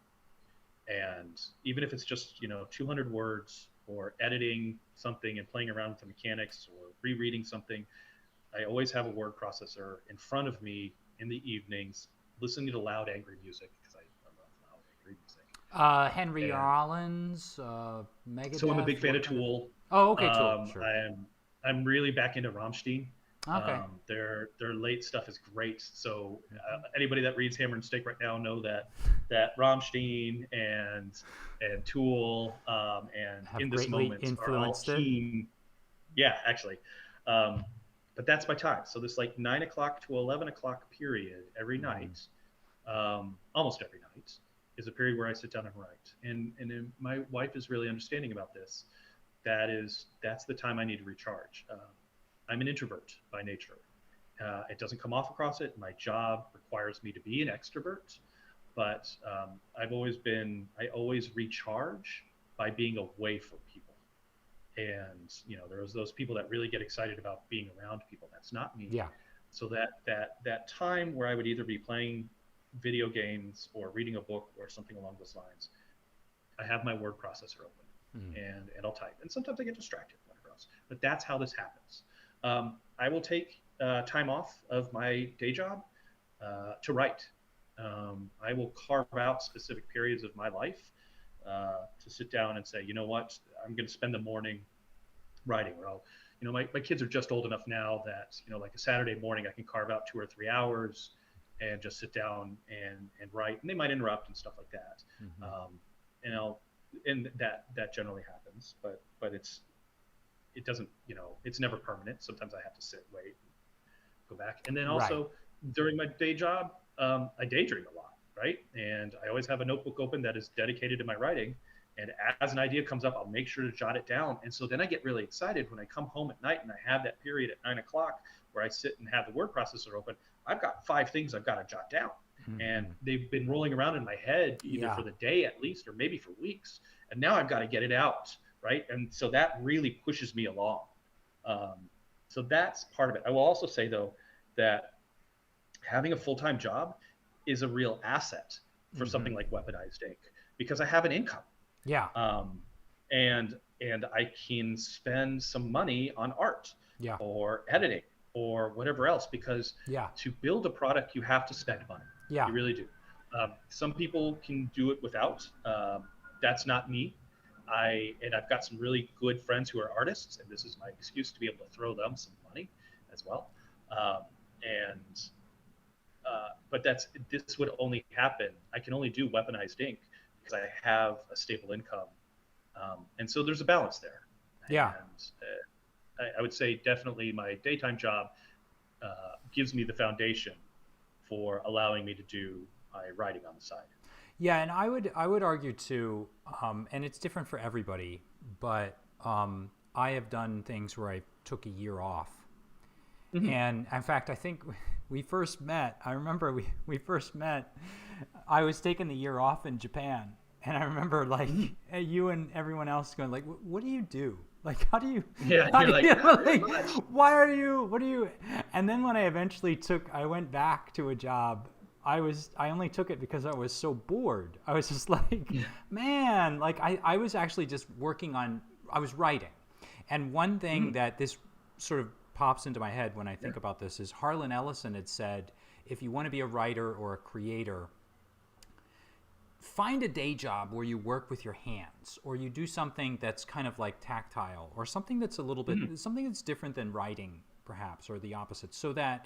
And even if it's just, you know, 200 words, or editing something and playing around with the mechanics, or rereading something, I always have a word processor in front of me in the evenings, listening to loud, angry music, because I love loud, angry music. Henry Rollins, Megadeth. So I'm a big fan of Tool. Oh, okay, Tool. Sure. I'm really back into Rammstein. Okay. Their late stuff is great. So anybody that reads Hammer and Stake right now know that Rammstein and Tool and have In This Moment are all keen. Yeah, actually. But that's my time. So this like 9 o'clock to 11 o'clock period every night, almost every night, is a period where I sit down and write. And my wife is really understanding about this. That's the time I need to recharge. I'm an introvert by nature, It doesn't come off across it. My job requires me to be an extrovert, but I always recharge by being away from people. And there's those people that really get excited about being around people. That's not me. Yeah. So that time where I would either be playing video games or reading a book or something along those lines, I have my word processor open, and I'll type. And sometimes I get distracted, whatever else. But that's how this happens. I will take time off of my day job to write. I will carve out specific periods of my life to sit down and say, you know what, I'm going to spend the morning writing. Or I'll, my kids are just old enough now that, like a Saturday morning, I can carve out 2 or 3 hours and just sit down and write. And they might interrupt and stuff like that. And that generally happens, but it doesn't, it's never permanent. Sometimes I have to sit, wait, go back. And then also during my day job, I daydream a lot, right? And I always have a notebook open that is dedicated to my writing. And as an idea comes up, I'll make sure to jot it down. And so then I get really excited when I come home at night and I have that period at 9 o'clock where I sit and have the word processor open. I've got 5 things I've got to jot down. And they've been rolling around in my head either for the day at least, or maybe for weeks. And now I've got to get it out, right? And so that really pushes me along. So that's part of it. I will also say, though, that having a full-time job is a real asset for something like Weaponized Ink, because I have an income. Yeah. And I can spend some money on art or editing or whatever else, because to build a product, you have to spend money. Yeah. You really do. Some people can do it without. That's not me. I've got some really good friends who are artists, and this is my excuse to be able to throw them some money as well. But this would only happen. I can only do Weaponized Ink because I have a stable income. And so there's a balance there. Yeah. And I would say definitely my daytime job gives me the foundation for allowing me to do my writing on the side. Yeah, and I would argue too, and it's different for everybody, but I have done things where I took a year off. And in fact, I think we first met, I remember we first met, I was taking the year off in Japan. And I remember like you and everyone else going like, what do you do? Like, how do you, why are you, what do you, and then when I eventually I went back to a job, I only took it because I was so bored. I was just like, man, like I was actually just I was writing. And one thing that this sort of pops into my head when I think about this is Harlan Ellison had said, if you want to be a writer or a creator, find a day job where you work with your hands, or you do something that's kind of like tactile, or something that's a little bit, something that's different than writing perhaps, or the opposite, so that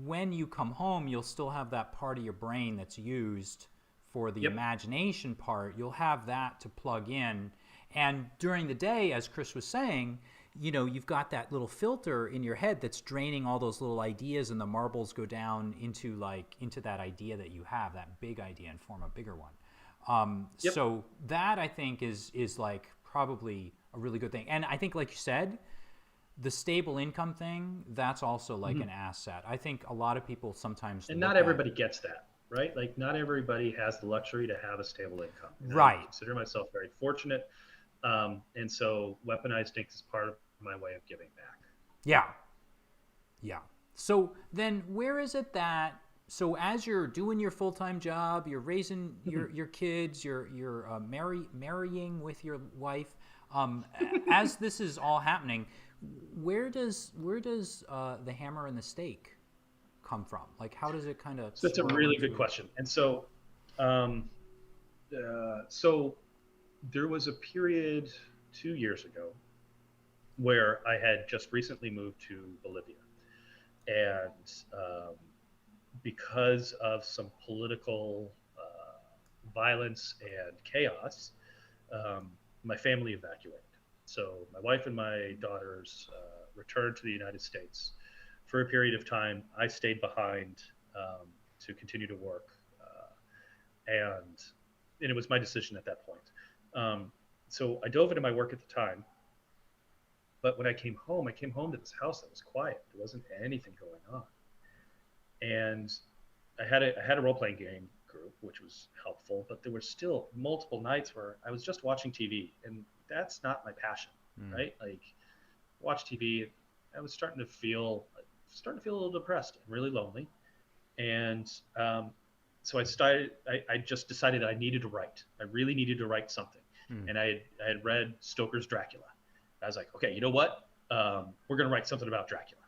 when you come home, you'll still have that part of your brain that's used for the imagination part. You'll have that to plug in. And during the day, as Chris was saying, you've got that little filter in your head that's draining all those little ideas, and the marbles go down into that idea that you have, that big idea, and form a bigger one. So that I think is like probably a really good thing. And I think, like you said, the stable income thing, that's also like an asset. I think a lot of people sometimes, and not everybody gets that, right? Like not everybody has the luxury to have a stable income. Right. I consider myself very fortunate. And so Weaponized Ink is part of my way of giving back. Yeah. Yeah. So then where is it that, so as you're doing your full-time job, you're raising your kids, you're marrying with your wife, as this is all happening, where does the hammer and the stake come from? Like, how does it kind of? So that's a really good question. And so, so there was a period 2 years ago where I had just recently moved to Bolivia, and because of some political violence and chaos, my family evacuated. So my wife and my daughters returned to the United States. For a period of time, I stayed behind to continue to work, and it was my decision at that point. So I dove into my work at the time. But when I came home to this house that was quiet. There wasn't anything going on. And I had a role playing game group, which was helpful, but there were still multiple nights where I was just watching TV, and that's not my passion, right? Like, watch TV. I was starting to feel a little depressed and really lonely, and so I just decided that I needed to write. I really needed to write something, and I had read Stoker's Dracula. I was like, okay, you know what? We're gonna write something about Dracula,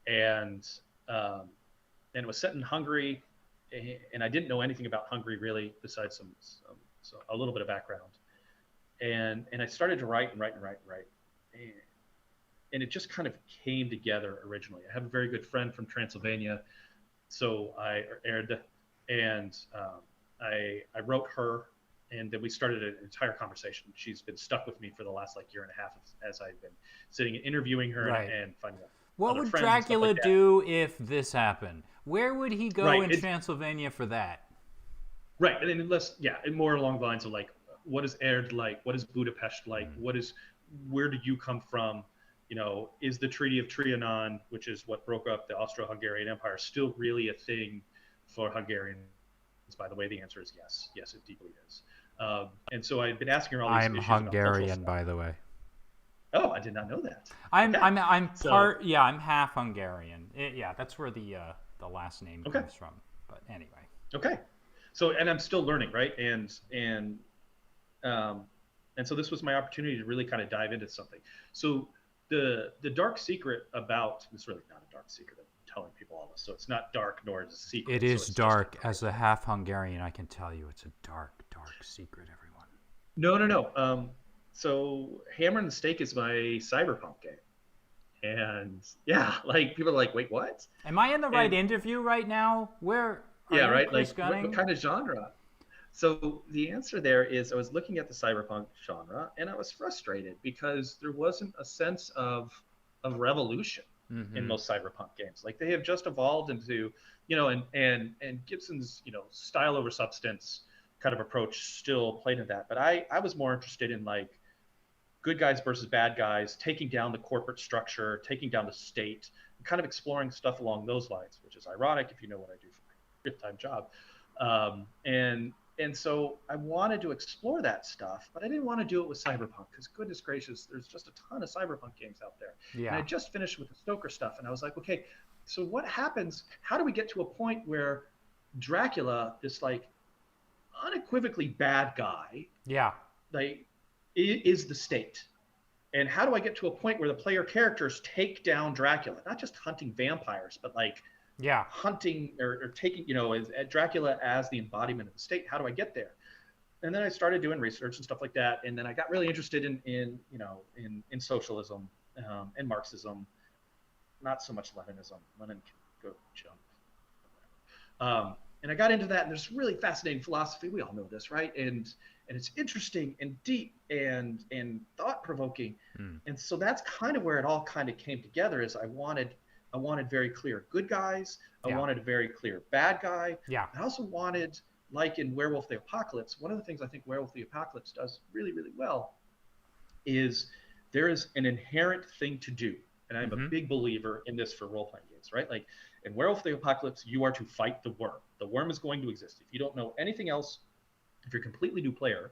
and and it was set in Hungary, and I didn't know anything about Hungary really, besides a little bit of background. And I started to write and write and write and write, and it just kind of came together originally. I have a very good friend from Transylvania, so I aired, and I wrote her, and then we started an entire conversation. She's been stuck with me for the last like year and a half as I've been sitting and interviewing her and finding out. What would Dracula do if this happened? Where would he go in Transylvania for that? Right, and then and more along the lines of like, what is Erd like? What is Budapest like? Where do you come from? You know, is the Treaty of Trianon, which is what broke up the Austro-Hungarian Empire, still really a thing for Hungarians? By the way, the answer is yes. Yes, it deeply is. And so I've been asking her all these issues. I'm Hungarian, by the way. Oh, I did not know that. I'm half Hungarian. That's where the last name comes from. But anyway. Okay. So, and I'm still learning, right? And so this was my opportunity to really kind of dive into something. So the dark secret about, it's really not a dark secret. I'm telling people all this, so it's not dark nor is it a secret. It is dark. As a half Hungarian, I can tell you it's a dark secret, everyone. No. So Hammer and the Stake is my cyberpunk game. And like people are like, wait, what? Am I in the right interview right now? Where? Right. Like what kind of genre? So the answer there is I was looking at the cyberpunk genre and I was frustrated because there wasn't a sense of revolution in most cyberpunk games. Like they have just evolved into, and Gibson's, style over substance kind of approach still played in that. But I was more interested in like good guys versus bad guys, taking down the corporate structure, taking down the state, kind of exploring stuff along those lines, which is ironic if you know what I do for my fifth-time job. And so I wanted to explore that stuff, but I didn't want to do it with cyberpunk because goodness gracious, there's just a ton of cyberpunk games out there. Yeah. And I just finished with the Stoker stuff, and I was like, okay, so what happens? How do we get to a point where Dracula, this like unequivocally bad guy, like is the state? And how do I get to a point where the player characters take down Dracula, not just hunting vampires, but like hunting or taking, Dracula as the embodiment of the state? How do I get there? And then I started doing research and stuff like that. And then I got really interested in socialism and Marxism, not so much Leninism. Lenin can go jump. And I got into that, and there's really fascinating philosophy. We all know this, right? And it's interesting and deep and thought-provoking. And so that's kind of where it all kind of came together. Is I wanted very clear good guys. I wanted a very clear bad guy. Yeah. I also wanted, like in Werewolf the Apocalypse, one of the things I think Werewolf the Apocalypse does really, really well is there is an inherent thing to do. And I'm a big believer in this for role-playing games, right? Like in Werewolf the Apocalypse, you are to fight the worm. The worm is going to exist. If you don't know anything else, if you're a completely new player,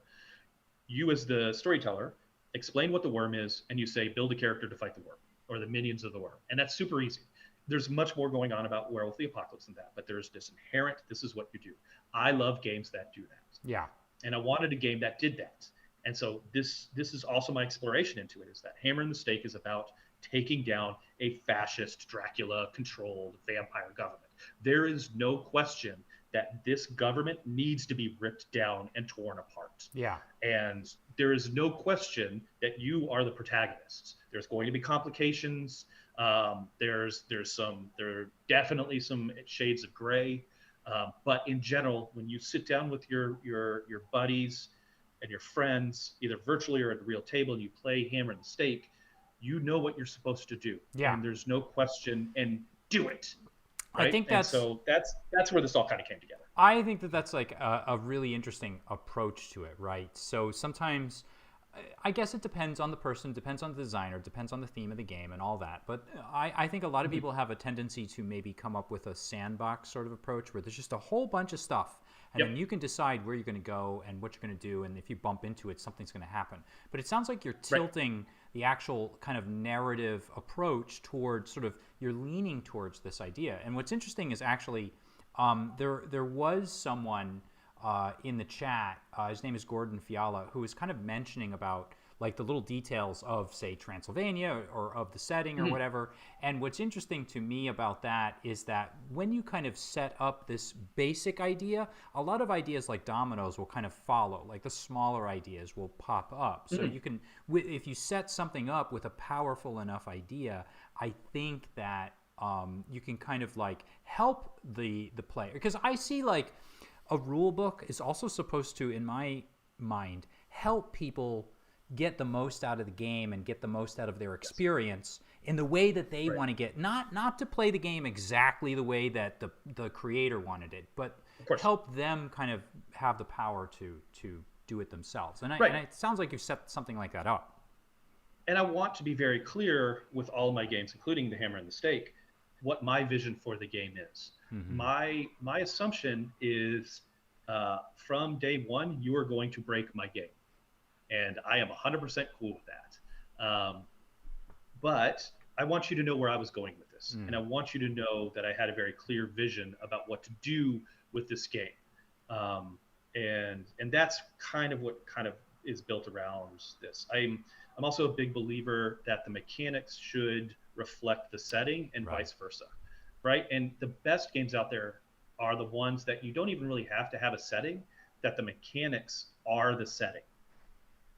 you as the storyteller explain what the worm is, and you say, build a character to fight the worm or the minions of the worm. And that's super easy. There's much more going on about Werewolf the Apocalypse than that, but there's this inherent, this is what you do. I love games that do that. Yeah. And I wanted a game that did that. And so this is also my exploration into it, is that Hammer and the Stake is about taking down a fascist, Dracula-controlled vampire government. There is no question that this government needs to be ripped down and torn apart. Yeah. And there is no question that you are the protagonists. There's going to be complications. There are definitely some shades of gray. But in general, when you sit down with your buddies and your friends, either virtually or at a real table, and you play Hammer and the Stake, you know what you're supposed to do. Yeah. And there's no question, and do it. Right? I think that's where this all kind of came together. I think that's like a really interesting approach to it, right? So sometimes I guess it depends on the person, depends on the designer, depends on the theme of the game and all that. But I think a lot of people have a tendency to maybe come up with a sandbox sort of approach where there's just a whole bunch of stuff. And then you can decide where you're going to go and what you're going to do. And if you bump into it, something's going to happen. But it sounds like you're tilting the actual kind of narrative approach towards sort of, you're leaning towards this idea. And what's interesting is actually there was someone in the chat, his name is Gordon Fiala, who was kind of mentioning about like the little details of, say, Transylvania or of the setting or whatever. And what's interesting to me about that is that when you kind of set up this basic idea, a lot of ideas like dominoes will kind of follow, like the smaller ideas will pop up. So you can, if you set something up with a powerful enough idea, I think that you can kind of like help the player. Because I see like, a rule book is also supposed to, in my mind, help people get the most out of the game and get the most out of their experience in the way that they want to get. Not to play the game exactly the way that the creator wanted it, but help them kind of have the power to do it themselves. And it sounds like you've set something like that up. And I want to be very clear with all of my games, including the Hammer and the Stake, what my vision for the game is. My assumption is from day one, you are going to break my game. And I am 100% cool with that. But I want you to know where I was going with this. And I want you to know that I had a very clear vision about what to do with this game. And that's kind of what kind of is built around this. I'm also a big believer that the mechanics should reflect the setting and vice versa. Right. And the best games out there are the ones that you don't even really have to have a setting, that the mechanics are the setting.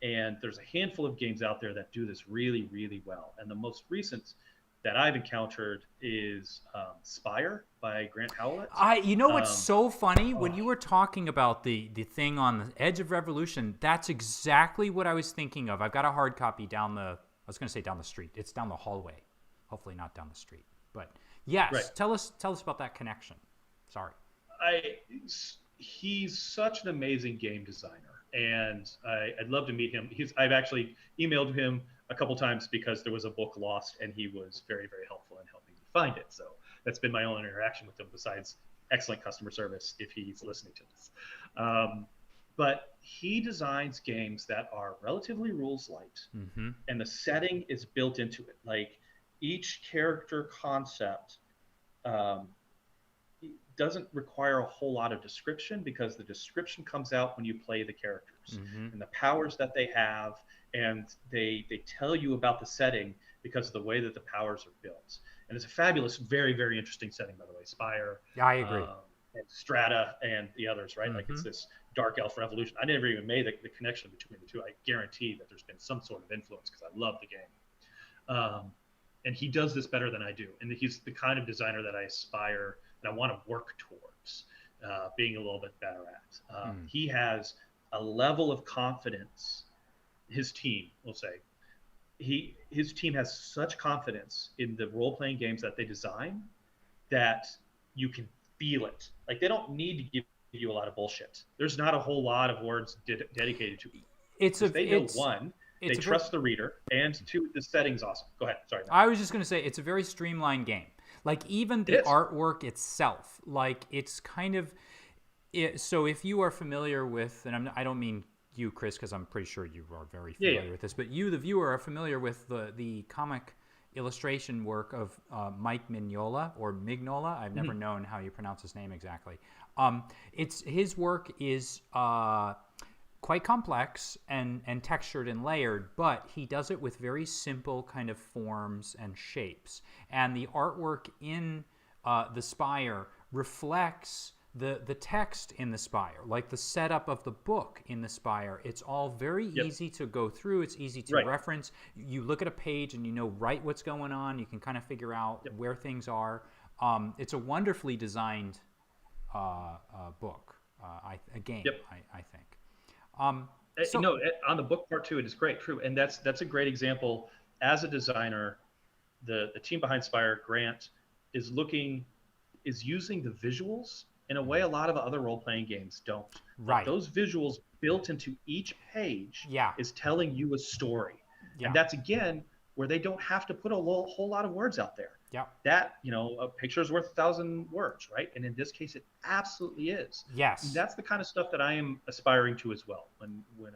And there's a handful of games out there that do this really, really well. And the most recent that I've encountered is Spire by Grant Howlett. You know what's so funny? When you were talking about the thing on the edge of Revolution, that's exactly what I was thinking of. I've got a hard copy down the street. It's down the hallway. Hopefully not down the street. But yes, tell us about that connection. Sorry. He's such an amazing game designer, and I'd love to meet him. I've actually emailed him a couple times because there was a book lost, and he was very, very helpful in helping me find it. So that's been my only interaction with him, besides excellent customer service if he's listening to this. But he designs games that are relatively rules light, and the setting is built into it. Like each character concept doesn't require a whole lot of description, because the description comes out when you play the characters and the powers that they have, and they tell you about the setting because of the way that the powers are built. And it's a fabulous, very, very interesting setting, by the way. Spire, I agree, and Strata, and the others, right? Like it's this dark elf revolution. I never even made the connection between the two. I guarantee that there's been some sort of influence because I love the game. And he does this better than I do. And he's the kind of designer that I aspire, that I want to work towards being a little bit better at. He has a level of confidence. His team, we'll say, his team has such confidence in the role-playing games that they design that you can feel it. Like they don't need to give you a lot of bullshit. There's not a whole lot of words dedicated to it. They know one, they trust the reader, and two, the setting's awesome. Go ahead. Sorry. I was just going to say it's a very streamlined game. Like even the artwork itself, like it's kind of so if you are familiar with, and I don't mean you, Chris, because I'm pretty sure you are very familiar with this, but you, the viewer, are familiar with the comic illustration work of Mike Mignola or Mignola. I've never known how you pronounce his name exactly. His work is quite complex and textured and layered, but he does it with very simple kind of forms and shapes. And the artwork in the Spire reflects the text in the Spire, like the setup of the book in the Spire. It's all very easy to go through. It's easy to reference. You look at a page and you know what's going on. You can kind of figure out where things are. It's a wonderfully designed book, a game, I think. So, on the book part too, it is great, true, and that's a great example. As a designer, the team behind Spire, Grant, is using the visuals in a way a lot of other role-playing games don't. Right. Like those visuals built into each page Yeah. is telling you a story. Yeah. And that's, again, where they don't have to put a whole lot of words out there. Yeah. That, a picture is worth 1,000 words, right? And in this case, it absolutely is. Yes. And that's the kind of stuff that I am aspiring to as well. When we're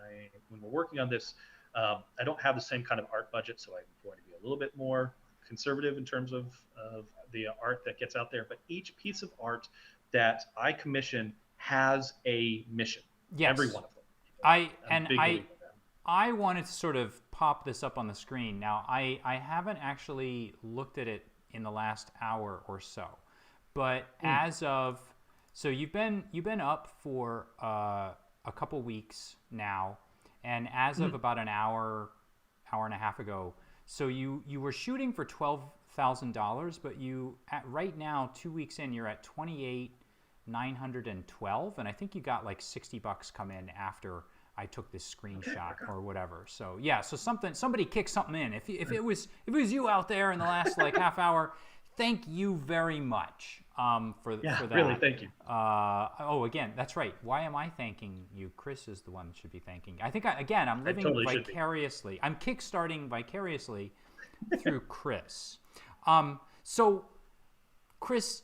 working on this, I don't have the same kind of art budget, so I'm going to be a little bit more conservative in terms of the art that gets out there. But each piece of art that I commission has a mission. Yes. Every one of them. I wanted to sort of pop this up on the screen. Now, I haven't actually looked at it in the last hour or so, but as of, so you've been up for a couple weeks now, and as of about an hour and a half ago, so you were shooting for $12,000, but right now, 2 weeks in, you're at 28,912, and I think you got like $60 come in after I took this screenshot or whatever. So yeah, so somebody kicked something in. If it was you out there in the last like half hour, thank you very much for that. Really, thank you. Again, that's right. Why am I thanking you? Chris is the one that should be thanking. I think I'm living vicariously. I'm kickstarting vicariously through Chris. So Chris,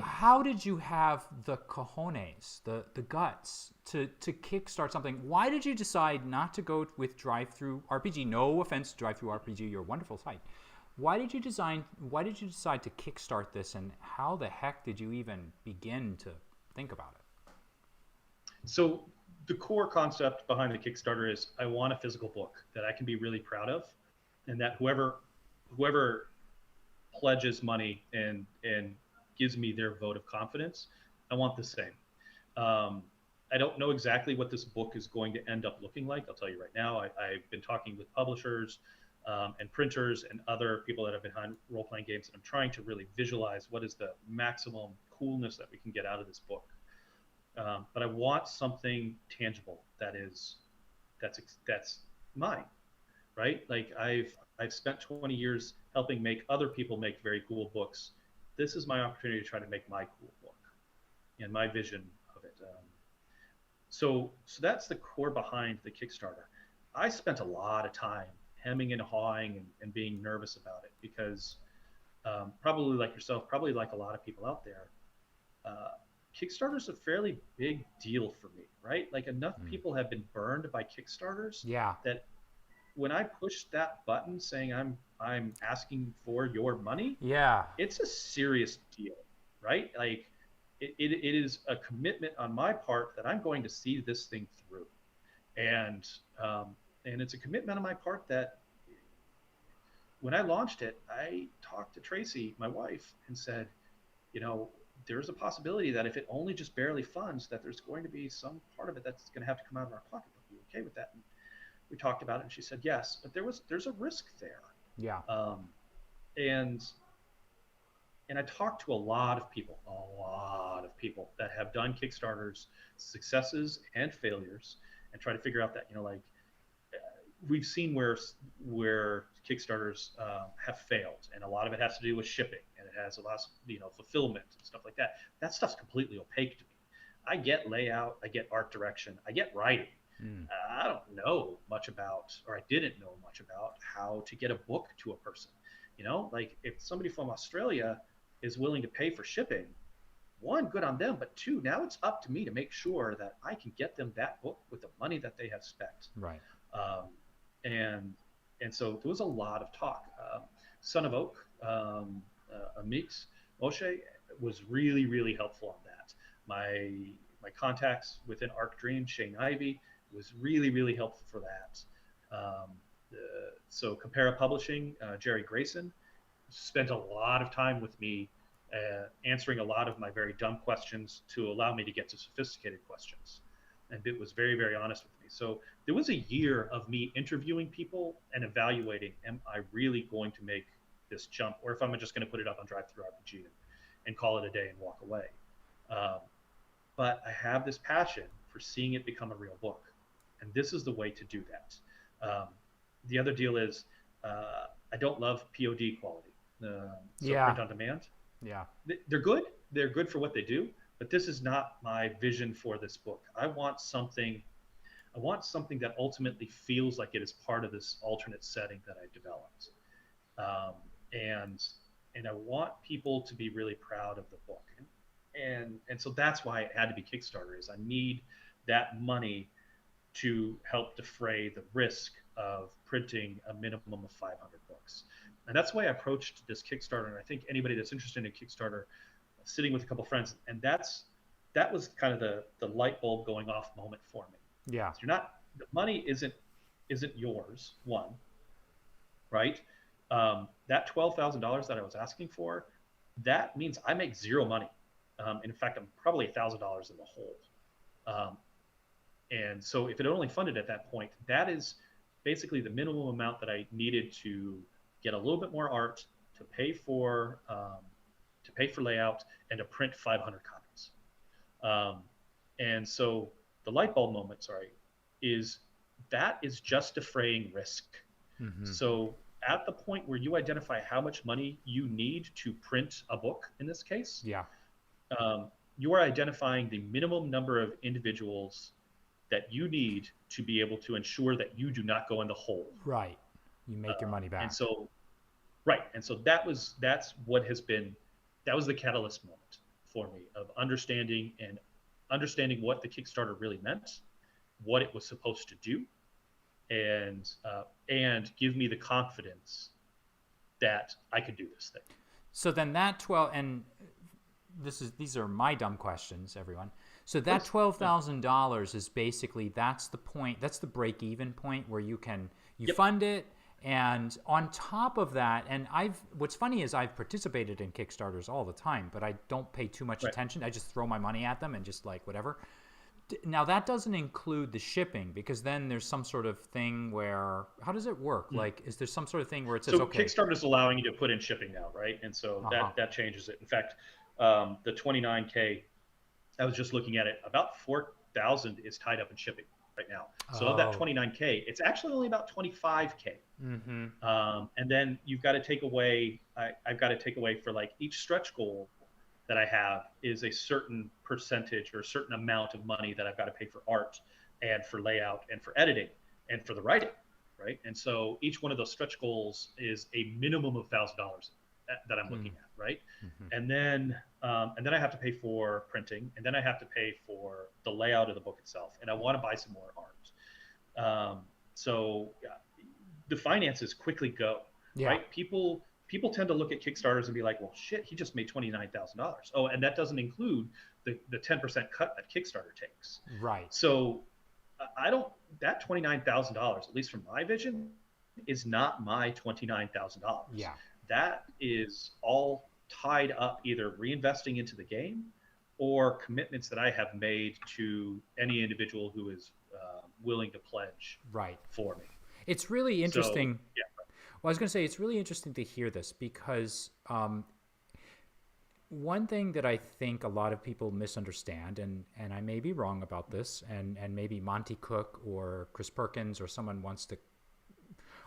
how did you have the cojones, the guts to kickstart something? Why did you decide not to go with Drive-Thru RPG? No offense to Drive-Thru RPG, you're a wonderful site. Why did you decide to kickstart this, and how the heck did you even begin to think about it? So the core concept behind the Kickstarter is I want a physical book that I can be really proud of, and that whoever pledges money and gives me their vote of confidence, I want the same. I don't know exactly what this book is going to end up looking like. I'll tell you right now, I've been talking with publishers and printers and other people that are behind role-playing games, and I'm trying to really visualize what is the maximum coolness that we can get out of this book. But I want something tangible that's mine, right? Like I've spent 20 years helping make other people make very cool books. This is my opportunity to try to make my cool book and my vision of it. So that's the core behind the Kickstarter. I spent a lot of time hemming and hawing and being nervous about it because probably like yourself, probably like a lot of people out there, Kickstarter's a fairly big deal for me, right? Like enough people have been burned by Kickstarters that when I push that button saying I'm asking for your money, it's a serious deal, right? Like it is a commitment on my part that I'm going to see this thing through, and it's a commitment on my part that when I launched it, I talked to Tracy, my wife, and said, there's a possibility that if it only just barely funds, that there's going to be some part of it that's going to have to come out of our pocket. Are you okay with that? And we talked about it, and she said yes, but there's a risk there. Yeah. And I talked to a lot of people that have done Kickstarters, successes and failures, and try to figure out that, we've seen where Kickstarters have failed, and a lot of it has to do with shipping, and it has a lot of, fulfillment and stuff like that. That stuff's completely opaque to me. I get layout, I get art direction, I get writing. I don't know much about, or I didn't know much about how to get a book to a person. Like if somebody from Australia is willing to pay for shipping, one, good on them, but two, now it's up to me to make sure that I can get them that book with the money that they have spent. Right. And so there was a lot of talk. Son of Oak, Amit Moshe was really, really helpful on that. My contacts within Arc Dream, Shane Ivey, was really, really helpful for that. So Compara Publishing, Jerry Grayson, spent a lot of time with me answering a lot of my very dumb questions to allow me to get to sophisticated questions. And it was very, very honest with me. So there was a year of me interviewing people and evaluating, am I really going to make this jump? Or if I'm just going to put it up on Drive-Thru RPG and call it a day and walk away. But I have this passion for seeing it become a real book. And this is the way to do that. The other deal is I don't love POD quality. Print on demand. Yeah. They're good. They're good for what they do. but this is not my vision for this book. I want something that ultimately feels like it is part of this alternate setting that I developed. Um, and I want people to be really proud of the book. And so that's why it had to be Kickstarter, is I need that money to help defray the risk of printing a minimum of 500 books. And that's why I approached this Kickstarter. And I think anybody that's interested in Kickstarter, sitting with a couple friends, and that was kind of the light bulb going off moment for me. Yeah. So the money isn't yours, one, right? That $12,000 that I was asking for, that means I make zero money. In fact, I'm probably $1,000 in the hole. And so if it only funded at that point, that is basically the minimum amount that I needed to get a little bit more art, to pay for layout, and to print 500 copies. And so the light bulb moment, is just defraying risk. Mm-hmm. So at the point where you identify how much money you need to print a book, in this case, you are identifying the minimum number of individuals that you need to be able to ensure that you do not go in the hole. Right. You make your money back. And so, that's what has been, that was the catalyst moment for me, of understanding what the Kickstarter really meant, what it was supposed to do, and give me the confidence that I could do this thing. So then that 12, and these are my dumb questions, everyone. So that $12,000 is basically, that's the point, that's the break-even point where you fund it, and on top of that, and what's funny is I've participated in Kickstarters all the time, but I don't pay too much attention. I just throw my money at them and just like whatever. Now that doesn't include the shipping, because then there's some sort of thing where, how does it work? Like, is there some sort of thing where it says, so okay, Kickstarter's allowing you to put in shipping now, right? And so that changes it. In fact, the 29K, I was just looking at it, about 4,000 is tied up in shipping right now. So of that 29K, it's actually only about 25K. Mm-hmm. And then you've got to take away, I've got to take away for like each stretch goal that I have is a certain percentage or a certain amount of money that I've got to pay for art and for layout and for editing and for the writing, right? And so each one of those stretch goals is a minimum of $1,000 that I'm looking at, right? Mm-hmm. And then I have to pay for printing, and then I have to pay for the layout of the book itself, and I want to buy some more art. So the finances quickly go, right? People tend to look at Kickstarters and be like, well, shit, he just made $29,000. Oh, and that doesn't include the 10% cut that Kickstarter takes. Right. So that $29,000, at least from my vision, is not my $29,000. Yeah. That is all tied up either reinvesting into the game or commitments that I have made to any individual who is willing to pledge for me. It's really interesting. So, Well, I was going to say, it's really interesting to hear this, because one thing that I think a lot of people misunderstand, and I may be wrong about this, and maybe Monty Cook or Chris Perkins or someone wants to,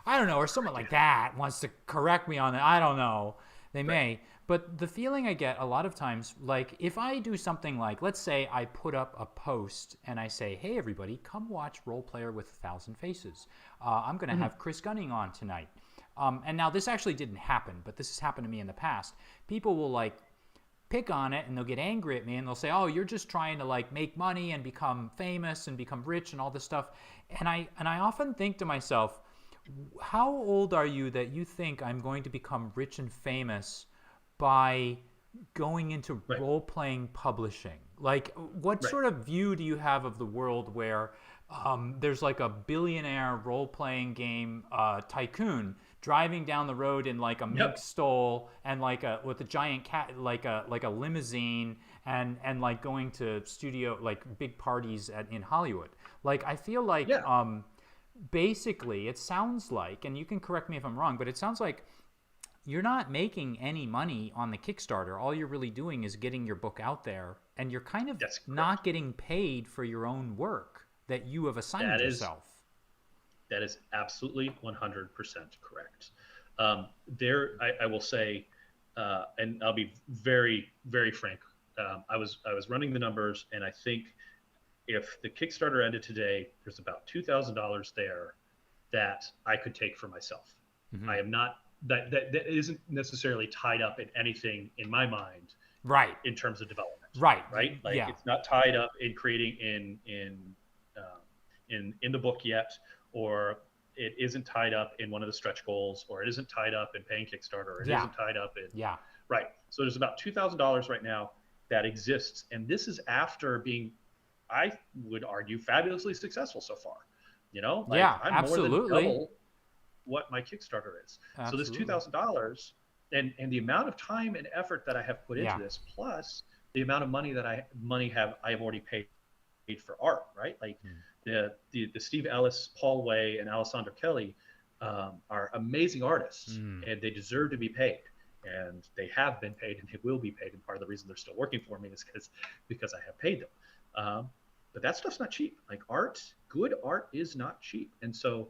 I don't know, or someone like that wants to correct me on it. I don't know. They may. But the feeling I get a lot of times, like if I do something like, let's say I put up a post and I say, hey, everybody, come watch Roleplayer with 1,000 Faces. I'm going to have Chris Gunning on tonight. And now this actually didn't happen, but this has happened to me in the past. People will like pick on it and they'll get angry at me and they'll say, oh, you're just trying to like make money and become famous and become rich and all this stuff. And I often think to myself, how old are you that you think I'm going to become rich and famous by going into role-playing publishing? Like, what sort of view do you have of the world where there's like a billionaire role-playing game tycoon driving down the road in like a mink stole and like with a giant cat, like a limousine, and like going to studio, like big parties in Hollywood? Like, I feel like basically it sounds like, and you can correct me if I'm wrong, but it sounds like you're not making any money on the Kickstarter. All you're really doing is getting your book out there, and you're kind of not getting paid for your own work that you have assigned yourself. That is absolutely 100% correct. I will say, and I'll be very, very frank I was running the numbers, and I think if the Kickstarter ended today, there's about $2,000 there that I could take for myself. Mm-hmm. I am not that isn't necessarily tied up in anything in my mind, right? In terms of development, right? Like yeah. it's not tied up in creating in the book yet, or it isn't tied up in one of the stretch goals, or it isn't tied up in paying Kickstarter, or it isn't tied up in right. So there's about $2,000 right now that exists, and this is after being, I would argue, fabulously successful so far. You know, like I'm absolutely. more than double what my Kickstarter is. Absolutely. So this $2,000 and the amount of time and effort that I have put into this, plus the amount of money that I have already paid for art, right? Like the Steve Ellis, Paul Way, and Alessandro Kelly are amazing artists, and they deserve to be paid. And they have been paid, and they will be paid. And part of the reason they're still working for me is because I have paid them. But that stuff's not cheap. Like good art is not cheap. And so,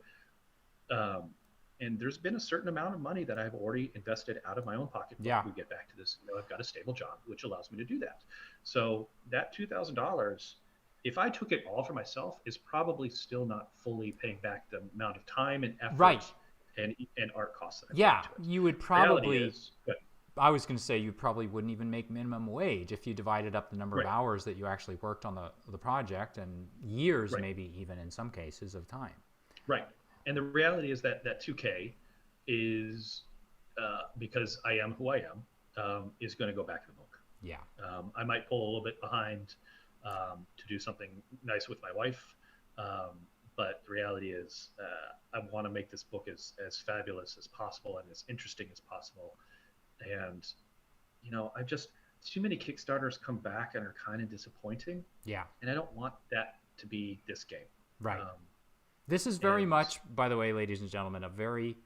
and there's been a certain amount of money that I've already invested out of my own pocket. Yeah. We get back to this. I've got a stable job, which allows me to do that. So that $2,000, if I took it all for myself, is probably still not fully paying back the amount of time and effort and art costs that I put into it. You would probably. I was going to say you probably wouldn't even make minimum wage if you divided up the number of hours that you actually worked on the project, and years, maybe even in some cases, of time. Right. And the reality is that 2K is, because I am who I am, is going to go back to the book. Yeah. I might pull a little bit behind to do something nice with my wife. But the reality is I want to make this book as fabulous as possible and as interesting as possible. And, you know, too many Kickstarters come back and are kind of disappointing. Yeah. And I don't want that to be this game. Right. This is very much, by the way, ladies and gentlemen, a very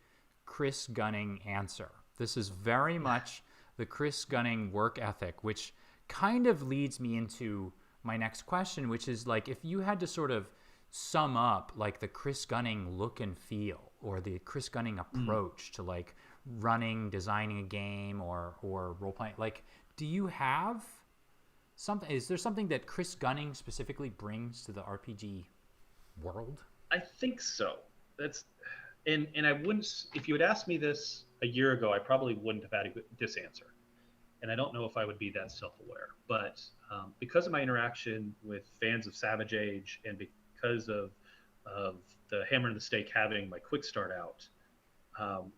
Chris Gunning answer. This is very much the Chris Gunning work ethic, which kind of leads me into my next question, which is like, if you had to sort of sum up like the Chris Gunning look and feel, or the Chris Gunning approach to like designing a game or role playing, like, do you have something? Is there something that Chris Gunning specifically brings to the RPG world? I think so. And I wouldn't, if you had asked me this a year ago, I probably wouldn't have had this answer. And I don't know if I would be that self-aware, but because of my interaction with fans of Savage Age, and because of the Hammer and the Stake having my quick start out,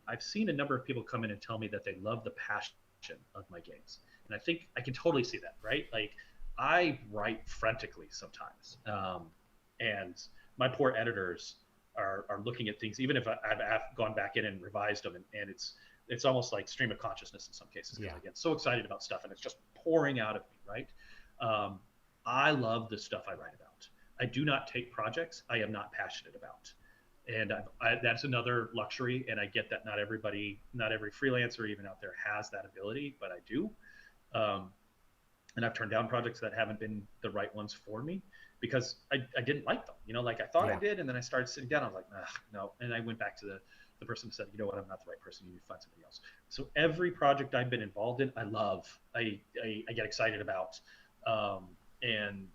I've seen a number of people come in and tell me that they love the passion of my games. And I think I can totally see that, right? Like, I write frantically sometimes. And my poor editors are looking at things, even if I've gone back in and revised them, and it's almost like stream of consciousness in some cases, because I get so excited about stuff and it's just pouring out of me, right? I love the stuff I write about. I do not take projects I am not passionate about. And that's another luxury, and I get that not every freelancer even out there has that ability, but I do. And I've turned down projects that haven't been the right ones for me because I didn't like them. You know, like I thought I did, and then I started sitting down. I was like, no. And I went back to the person who said, you know what, I'm not the right person. You need to find somebody else. So every project I've been involved in, I love. I get excited about. And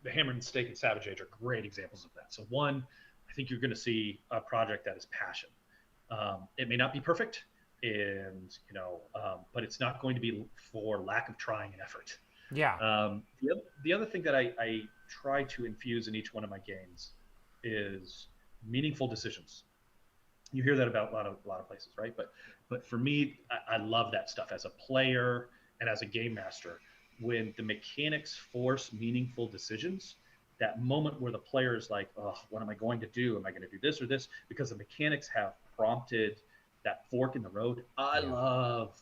the Hammer and Stake and Savage Age are great examples of that. So one, I think you're going to see a project that is passion. It may not be perfect, and but it's not going to be for lack of trying and effort. Yeah. The other thing that I try to infuse in each one of my games is meaningful decisions. You hear that about a lot of places, right? But for me, I love that stuff as a player and as a game master. When the mechanics force meaningful decisions, that moment where the player is like, oh, what am I going to do? Am I going to do this or this? Because the mechanics have prompted that fork in the road. I love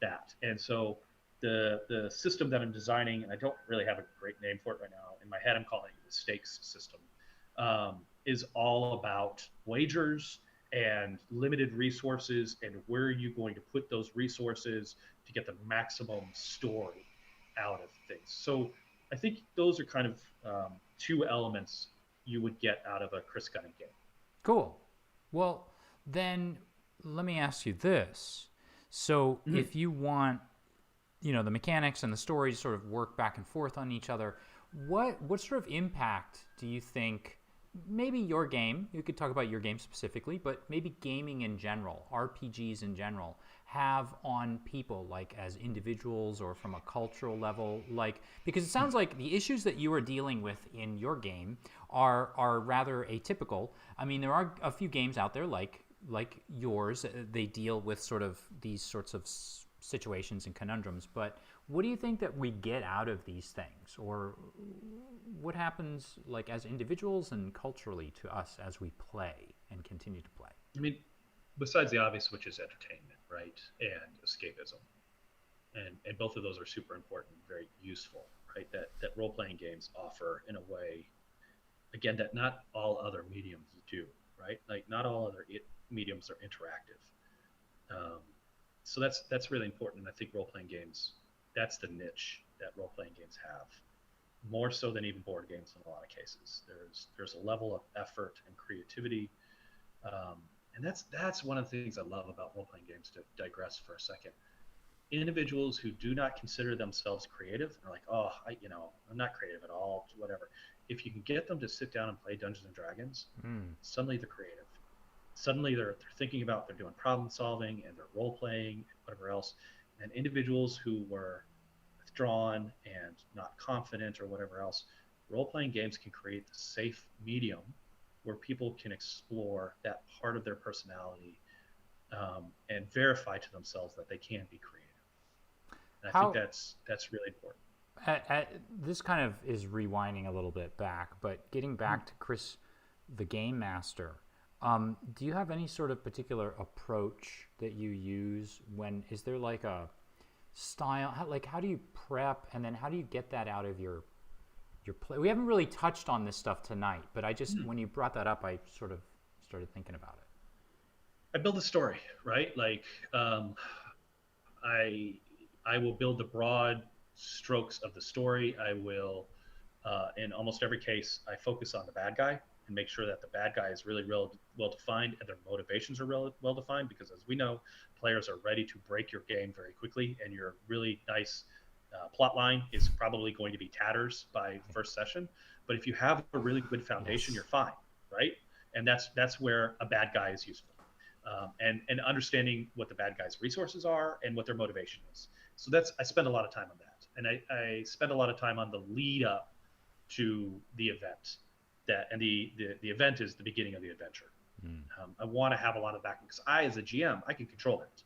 that. And so the system that I'm designing, and I don't really have a great name for it right now. In my head, I'm calling it the stakes system, is all about wagers and limited resources, and where are you going to put those resources to get the maximum story out of things. So I think those are kind of two elements you would get out of a Chris Gunning game. Cool. Well, then let me ask you this. So if you want the mechanics and the stories sort of work back and forth on each other. What sort of impact do you think maybe your game, you could talk about your game specifically, but maybe gaming in general, RPGs in general, have on people, like as individuals or from a cultural level? Like, because it sounds like the issues that you are dealing with in your game are rather atypical. I mean, there are a few games out there like yours, they deal with sort of these sorts of situations and conundrums, but what do you think that we get out of these things, or what happens like as individuals and culturally to us as we play and continue to play? I mean, besides the obvious, which is entertainment, right, and escapism, and both of those are super important, very useful, right? That role playing games offer in a way, again, that not all other mediums do, right? Like not all other mediums are interactive. So that's really important, and I think role playing games, that's the niche that role playing games have, more so than even board games in a lot of cases. There's a level of effort and creativity. And that's one of the things I love about role-playing games, to digress for a second. Individuals who do not consider themselves creative are like, oh, I'm not creative at all, whatever. If you can get them to sit down and play Dungeons and Dragons, suddenly they're creative. Suddenly they're thinking about, they're doing problem solving and they're role-playing and whatever else. And individuals who were withdrawn and not confident or whatever else, role-playing games can create the safe medium where people can explore that part of their personality, and verify to themselves that they can be creative. And I think that's really important. This kind of is rewinding a little bit back, but getting back to Chris, the game master, do you have any sort of particular approach that you use? Is there like a style? How do you prep, and then how do you get that out of your play? We haven't really touched on this stuff tonight, but I just, when you brought that up, I sort of started thinking about it. I build a story, right? Like, I will build the broad strokes of the story. I will, in almost every case, I focus on the bad guy and make sure that the bad guy is really well defined and their motivations are well defined, because as we know, players are ready to break your game very quickly, and your really nice plot line is probably going to be tatters by first session. But if you have a really good foundation, you're fine, right? And that's where a bad guy is useful, and understanding what the bad guy's resources are and what their motivation is. So I spend a lot of time on that, and I spend a lot of time on the lead up to the event. The event is the beginning of the adventure. I want to have a lot of backing, because I, as a GM, I can control it.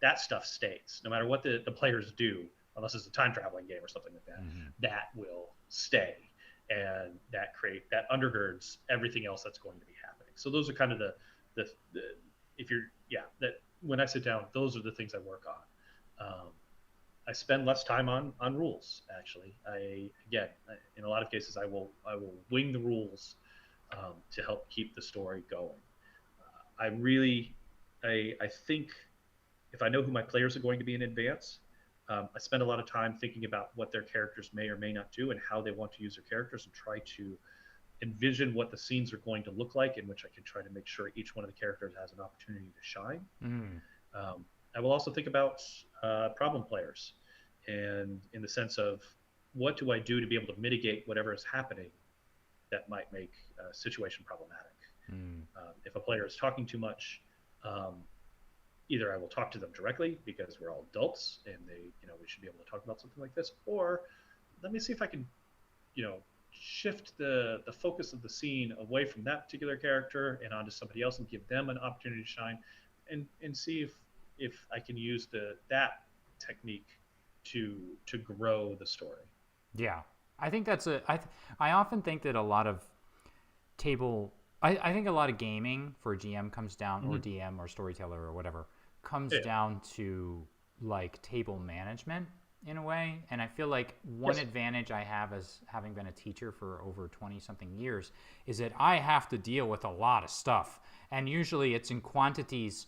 That stuff stays no matter what the players do, unless it's a time traveling game or something like that. That will stay, and that undergirds everything else that's going to be happening. So those are kind of that when I sit down, those are the things I work on. I spend less time on rules, actually. In a lot of cases, I will wing the rules to help keep the story going. I think if I know who my players are going to be in advance, I spend a lot of time thinking about what their characters may or may not do and how they want to use their characters, and try to envision what the scenes are going to look like, in which I can try to make sure each one of the characters has an opportunity to shine. I will also think about problem players, and in the sense of, what do I do to be able to mitigate whatever is happening that might make a situation problematic. If a player is talking too much, either I will talk to them directly, because we're all adults and we should be able to talk about something like this, or let me see if I can, shift the focus of the scene away from that particular character and onto somebody else, and give them an opportunity to shine, and see if I can use that technique to grow the story. Yeah, I think that's I often think that a lot of I think a lot of gaming for a GM comes down, or DM or storyteller or whatever, comes down to like table management in a way. And I feel like one advantage I have, as having been a teacher for over 20 something years, is that I have to deal with a lot of stuff, and usually it's in quantities,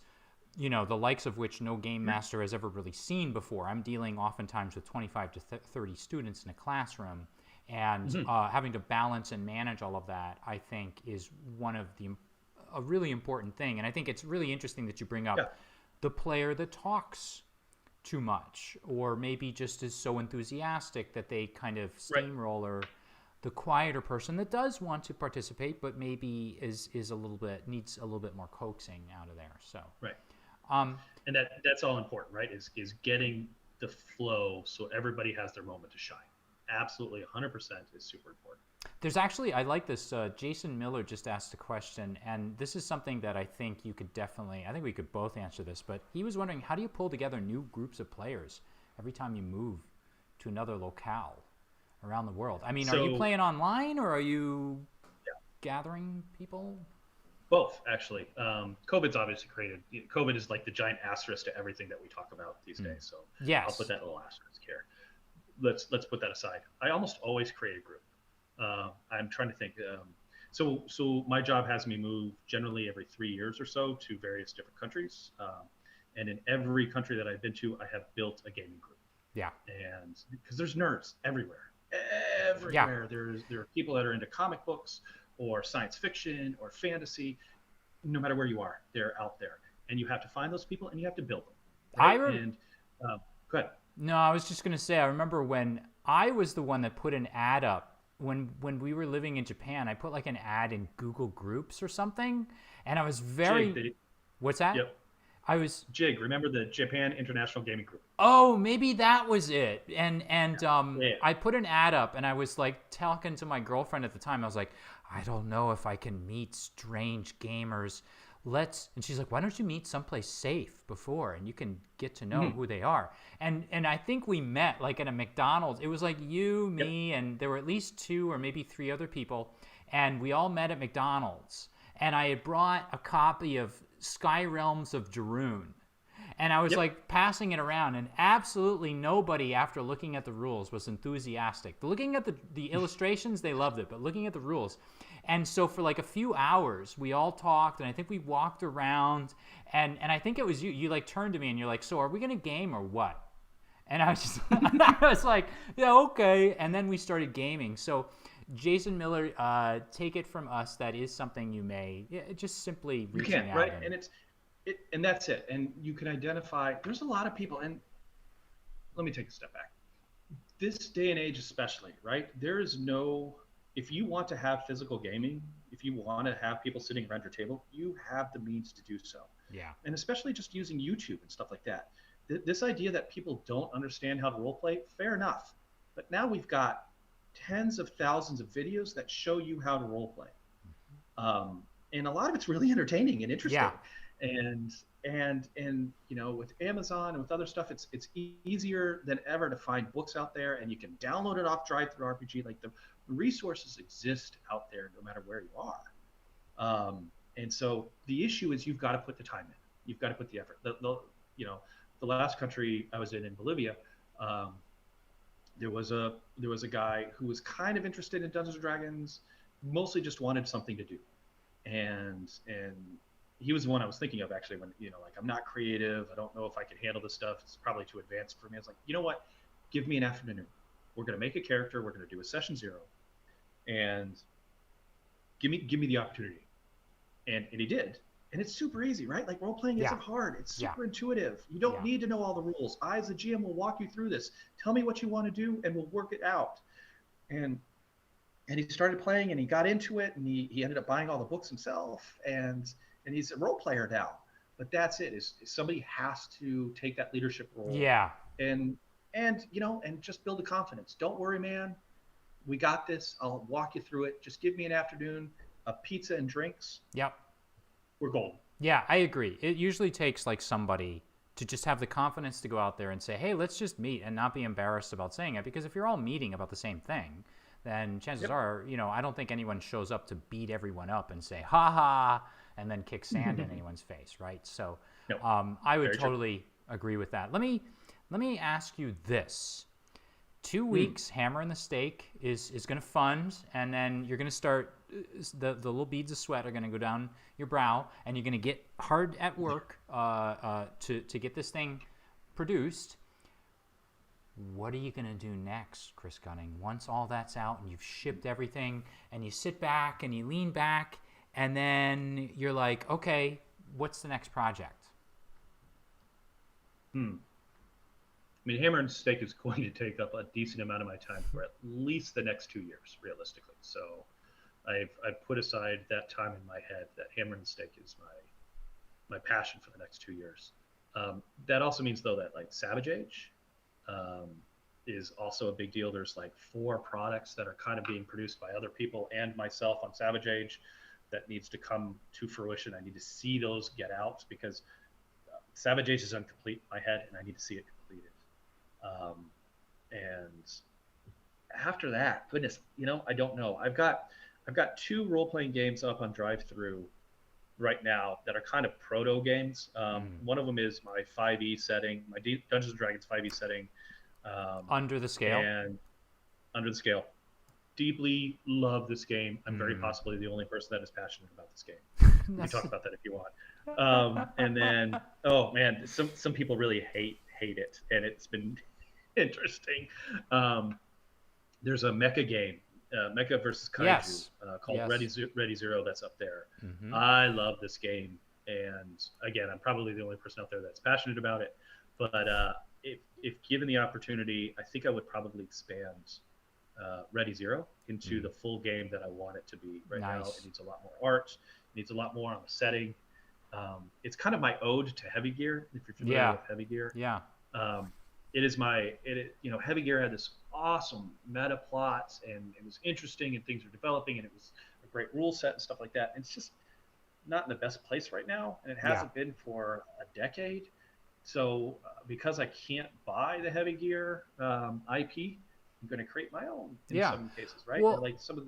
the likes of which no game master has ever really seen before. I'm dealing oftentimes with 25 to 30 students in a classroom, and having to balance and manage all of that, I think, is a really important thing. And I think it's really interesting that you bring up the player that talks too much, or maybe just is so enthusiastic that they kind of steamroller the quieter person that does want to participate, but maybe is a little bit, needs a little bit more coaxing out of there. So and that's all important, right? Is getting the flow so everybody has their moment to shine. Absolutely, 100% is super important. There's actually, I like this. Jason Miller just asked a question, and this is something that I think you could definitely, I think we could both answer this, but he was wondering, how do you pull together new groups of players every time you move to another locale around the world? I mean, are you playing online, or are you gathering people? Both, actually. COVID's obviously created, COVID is like the giant asterisk to everything that we talk about these days. So I'll put that little asterisk here. Let's put that aside. I almost always create a group. I'm trying to think. So my job has me move generally every 3 years or so to various different countries. And in every country that I've been to, I have built a gaming group. Yeah. And because there's nerds everywhere. Everywhere. Yeah. There are people that are into comic books or science fiction or fantasy. No matter where you are, they're out there. And you have to find those people and you have to build them. Right? Go ahead. No, I was just going to say, I remember when I was the one that put an ad up when we were living in Japan. I put like an ad in Google Groups or something, and I was very... What's that? Yep. I was... JIG, remember the Japan International Gaming Group? Oh, maybe that was it. And I put an ad up, and I was like talking to my girlfriend at the time. I was like, I don't know if I can meet strange gamers. And she's like, why don't you meet someplace safe before and you can get to know who they are? And I think we met like at a McDonald's. It was like you, me, and there were at least 2 or maybe 3 other people. And we all met at McDonald's. And I had brought a copy of Sky Realms of Darun. And I was like passing it around, and absolutely nobody, after looking at the rules, was enthusiastic. Looking at the illustrations, they loved it, but looking at the rules. And so for like a few hours, we all talked, and I think we walked around, and I think it was you. You like turned to me, and you're like, so are we going to game or what? And I was just, I was like, yeah, okay. And then we started gaming. So Jason Miller, take it from us, that is something you may, just simply reaching out. Right? And that's it. And you can identify, there's a lot of people, and let me take a step back. This day and age especially, right? There is no, if you want to have physical gaming, if you want to have people sitting around your table, you have the means to do so. Yeah. And especially just using YouTube and stuff like that. This idea that people don't understand how to role play, fair enough. But now we've got tens of thousands of videos that show you how to role play. And a lot of it's really entertaining and interesting. Yeah. And you know, with Amazon and with other stuff, it's easier than ever to find books out there, and you can download it off Drive-Thru RPG. Like the resources exist out there no matter where you are. And so the issue is you've got to put the time in. You've got to put the effort. The last country I was in Bolivia, there was a guy who was kind of interested in Dungeons and Dragons, mostly just wanted something to do, and he was the one I was thinking of actually when, you know, like, I'm not creative. I don't know if I can handle this stuff. It's probably too advanced for me. I was like, you know what? Give me an afternoon. We're going to make a character. We're going to do a session 0 and give me the opportunity. And he did. And it's super easy, right? Like, role-playing isn't hard. It's super intuitive. You don't need to know all the rules. I, as a GM, will walk you through this. Tell me what you want to do, and we'll work it out. And he started playing, and he got into it, and he ended up buying all the books himself, and he's a role player now. But that's it. Is somebody has to take that leadership role. Yeah. And you know, and just build the confidence. Don't worry, man. We got this. I'll walk you through it. Just give me an afternoon, a pizza and drinks. Yep. We're golden. Yeah, I agree. It usually takes like somebody to just have the confidence to go out there and say, hey, let's just meet, and not be embarrassed about saying it. Because if you're all meeting about the same thing, then chances are, you know, I don't think anyone shows up to beat everyone up and say, ha ha, and then kick sand in anyone's face, right? So I would totally agree with that. Let me ask you this. 2 weeks, Hammer and the Stake is going to fund, and then you're going to start, the little beads of sweat are going to go down your brow, and you're going to get hard at work to get this thing produced. What are you going to do next, Chris Gunning? Once all that's out and you've shipped everything, and you sit back and you lean back, and then you're like, okay, what's the next project? mean, Hammer and Steak is going to take up a decent amount of my time for at least the next 2 years, realistically. So I've put aside that time in my head that Hammer and Steak is my passion for the next 2 years. That also means though that like Savage Age is also a big deal. There's like 4 products that are kind of being produced by other people and myself on Savage Age that needs to come to fruition. I need to see those get out because Savage Age is incomplete in my head and I need to see it completed. And after that, goodness, I don't know. I've got 2 role-playing games up on drive-through right now that are kind of proto games. One of them is my 5e setting, my Dungeons and Dragons 5e setting. Under the Scale. And Under the Scale. Deeply love this game. I'm very possibly the only person that is passionate about this game. We can talk about that if you want. And then, oh man, some people really hate it, and it's been interesting. There's a mecha game, Mecha versus Kaiju, called Ready Zero that's up there. I love this game, and again, I'm probably the only person out there that's passionate about it. But if given the opportunity, I think I would probably expand Ready Zero into the full game that I want it to be. Right now, it needs a lot more art. It needs a lot more on the setting. It's kind of my ode to Heavy Gear, if you're familiar with Heavy Gear. It is Heavy Gear had this awesome meta plots, and it was interesting, and things were developing, and it was a great rule set and stuff like that. And it's just not in the best place right now, and it hasn't been for a decade. So because I can't buy the Heavy Gear IP, I'm going to create my own in some cases, right? Well, like some of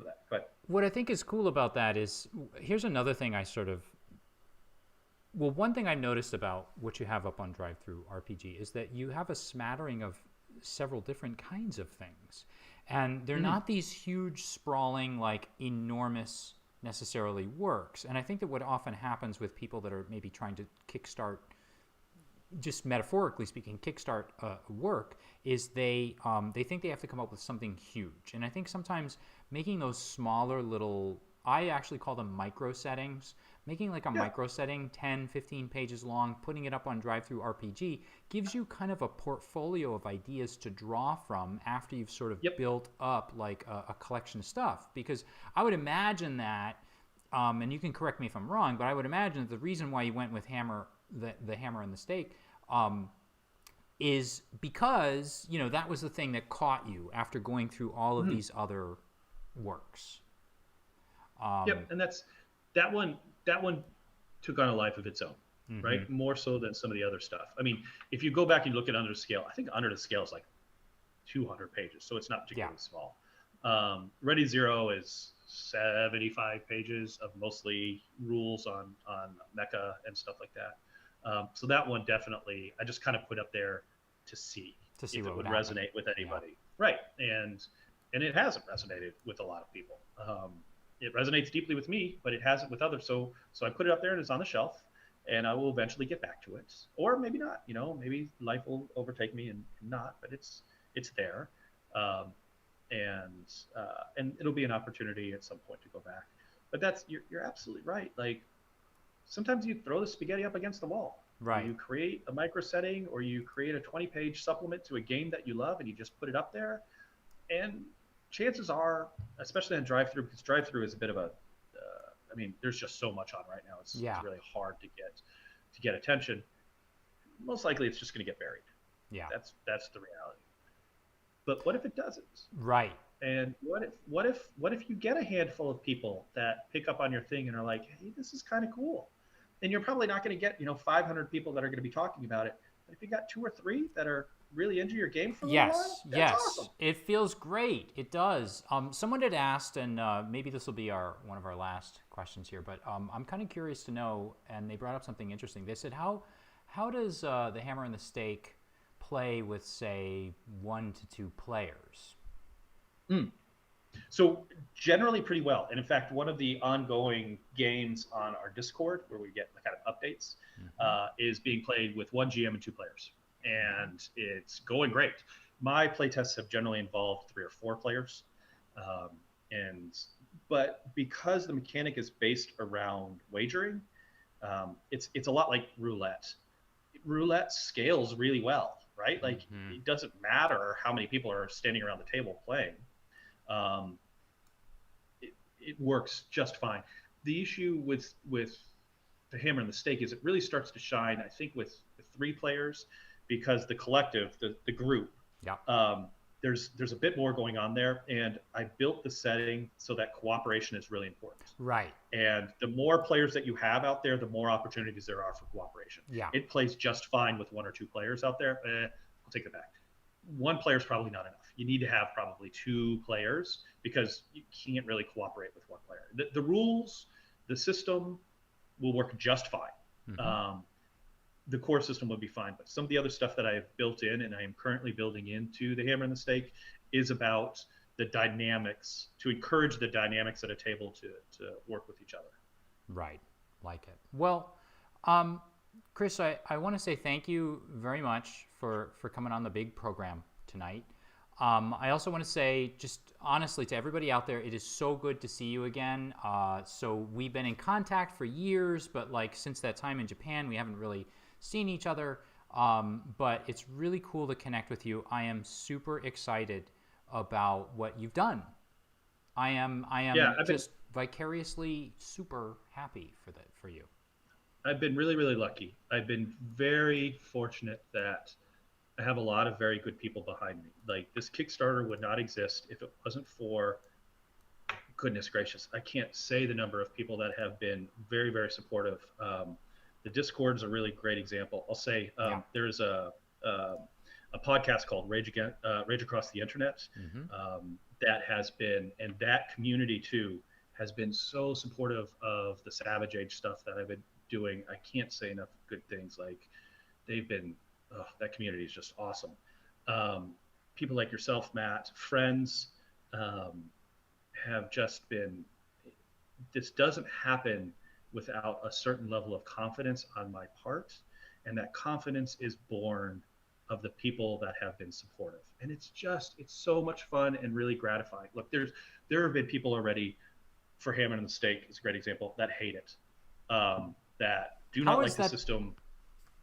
that. But what I think is cool about that is, here's another thing one thing I noticed about what you have up on Drive-Thru RPG is that you have a smattering of several different kinds of things. And they're not these huge, sprawling, like enormous necessarily works. And I think that what often happens with people that are maybe trying to kickstart, just metaphorically speaking, kickstart work, is they think they have to come up with something huge. And I think sometimes making those smaller little, I actually call them micro settings, making like a micro setting 10, 15 pages long, putting it up on Drive-Thru RPG gives you kind of a portfolio of ideas to draw from after you've sort of built up like a collection of stuff. Because I would imagine that, and you can correct me if I'm wrong, but I would imagine that the reason why you went with the Hammer and the Steak is because, that was the thing that caught you after going through all of these other works. And that one took on a life of its own, right? More so than some of the other stuff. I mean, if you go back and look at Under the Scale, I think Under the Scale is like 200 pages, so it's not particularly small. Ready Zero is 75 pages of mostly rules on mecha and stuff like that. So that one definitely, I just kind of put up there to see if it would resonate with anybody. Right. And it hasn't resonated with a lot of people. It resonates deeply with me, but it hasn't with others. So I put it up there and it's on the shelf, and I will eventually get back to it, or maybe not. Maybe life will overtake me and not. But it's there, and it'll be an opportunity at some point to go back. But you're absolutely right. Like sometimes you throw the spaghetti up against the wall. Right. You create a micro setting, or you create a 20-page supplement to a game that you love, and you just put it up there, and chances are, especially on Drive-Thru, because Drive-Thru is a bit of a, there's just so much on right now. It's really hard to get attention. Most likely, it's just going to get buried. Yeah, that's the reality. But what if it doesn't? Right. And what if you get a handful of people that pick up on your thing and are like, hey, this is kind of cool, and you're probably not going to get 500 people that are going to be talking about it. But if you got 2 or 3 that are really into your game for a while, that's awesome. It feels great. It does. Someone had asked, and maybe this will be one of our last questions here, but I'm kind of curious to know, and they brought up something interesting. They said, how does the Hammer and the Steak play with, say, 1 to 2 players? So generally pretty well. And in fact, one of the ongoing games on our Discord, where we get kind of updates, is being played with 1 GM and 2 players. And it's going great. My playtests have generally involved 3 or 4 players. But because the mechanic is based around wagering, it's a lot like roulette. Roulette scales really well. right? Like it doesn't matter how many people are standing around the table playing. It works just fine. The issue with the hammer and the stake is it really starts to shine, I think, with 3 players, because the collective, the group, Yeah. There's a bit more going on there, and I built the setting so that cooperation is really important. Right. And the more players that you have out there, the more opportunities there are for cooperation. Yeah. It plays just fine with 1 or 2 players out there. I'll take it back. 1 player is probably not enough. You need to have probably 2 players, because you can't really cooperate with 1 player. The rules, the system will work just fine. The core system would be fine, but some of the other stuff that I have built in, and I am currently building into the hammer and the stake, is about the dynamics, to encourage the dynamics at a table to work with each other. Right. Like it. Well, Chris, I want to say thank you very much for coming on the big program tonight. I also want to say, just honestly, to everybody out there, it is so good to see you again. So we've been in contact for years, but like since that time in Japan, we haven't really seen each other. But it's really cool to connect with you. I am super excited about what you've done. I am just vicariously super happy for you. I've been really, really lucky. I've been very fortunate that I have a lot of very good people behind me. Like, this Kickstarter would not exist if it wasn't for, goodness gracious, I can't say the number of people that have been very, very supportive. The Discord is a really great example. I'll say there's a podcast called Rage Across the Internet that has been, and that community too has been so supportive of the Savage Age stuff that I've been doing. I can't say enough good things. Like, they've been, that community is just awesome. People like yourself, Matt, friends, have just been, this doesn't happen without a certain level of confidence on my part. And that confidence is born of the people that have been supportive. And it's so much fun and really gratifying. Look, there have been people already, for Hammer and the Stake is a great example, that hate it, that do not like the system.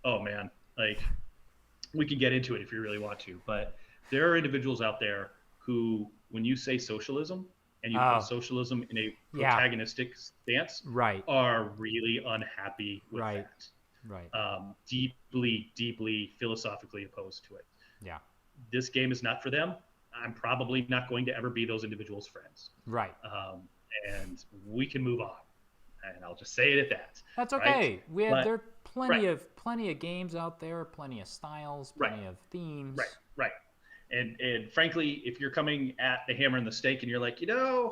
Oh man, like, we can get into it if you really want to, but there are individuals out there who, when you say socialism and you put socialism in a protagonistic stance, are really unhappy with that. Right. Deeply, deeply philosophically opposed to it. Yeah. This game is not for them. I'm probably not going to ever be those individuals' friends. Right. And we can move on. And I'll just say it at that. That's okay. Right? There are plenty of games out there, plenty of styles, plenty of themes. Right. And frankly, if you're coming at the Hammer and the Stake and you're like, I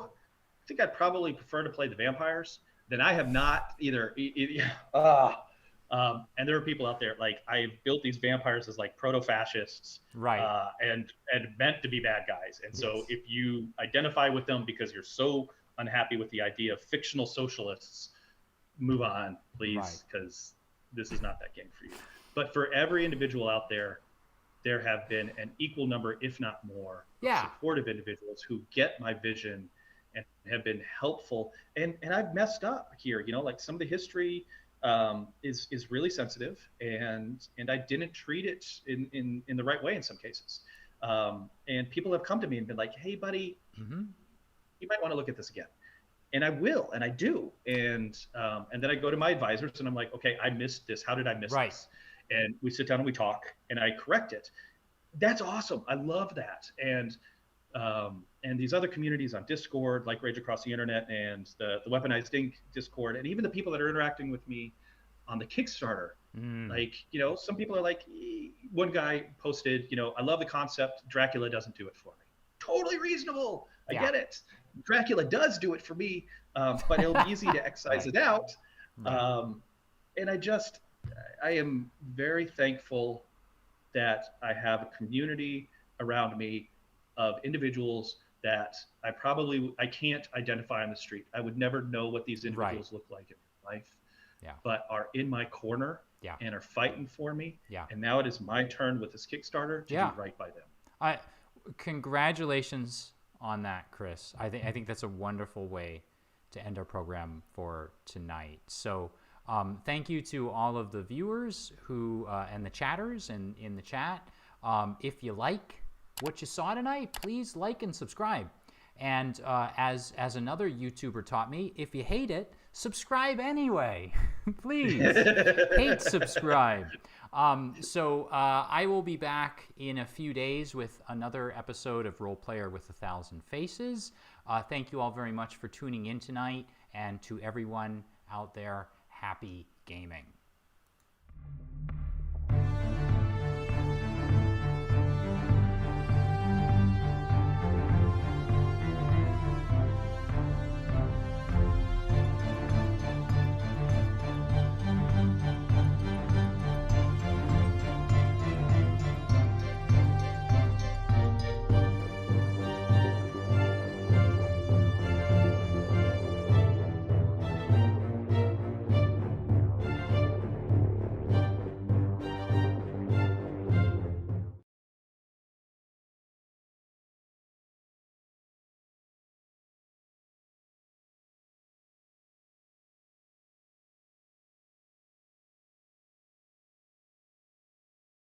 think I'd probably prefer to play the vampires, then I have not either. And there are people out there, like, I've built these vampires as like proto-fascists, and meant to be bad guys. And so if you identify with them because you're so unhappy with the idea of fictional socialists, move on, please, because this is not that game for you. But for every individual out there, there have been an equal number, if not more, of supportive individuals who get my vision and have been helpful. And I've messed up here, like some of the history is really sensitive, and I didn't treat it in the right way in some cases. And people have come to me and been like, hey, buddy, you might want to look at this again. And I will, and I do. And then I go to my advisors and I'm like, okay, I missed this. How did I miss this? And we sit down and we talk and I correct it. That's awesome. I love that. And these other communities on Discord, like Rage Across the Internet and the Weaponized Ink Discord, and even the people that are interacting with me on the Kickstarter, like, some people are like, one guy posted, I love the concept. Dracula doesn't do it for me. Totally reasonable. I get it. Dracula does do it for me, but it'll be easy to excise it out. And I am very thankful that I have a community around me of individuals that I can't identify on the street. I would never know what these individuals look like in life, but are in my corner and are fighting for me. And now it is my turn with this Kickstarter to do right by them. Congratulations on that, Chris. I think that's a wonderful way to end our program for tonight. So thank you to all of the viewers who and the chatters and in the chat. If you like what you saw tonight, please like and subscribe. And as another YouTuber taught me, if you hate it, subscribe anyway. Please, hate subscribe. So I will be back in a few days with another episode of Roleplayer with 1,000 Faces. Thank you all very much for tuning in tonight, and to everyone out there, happy gaming.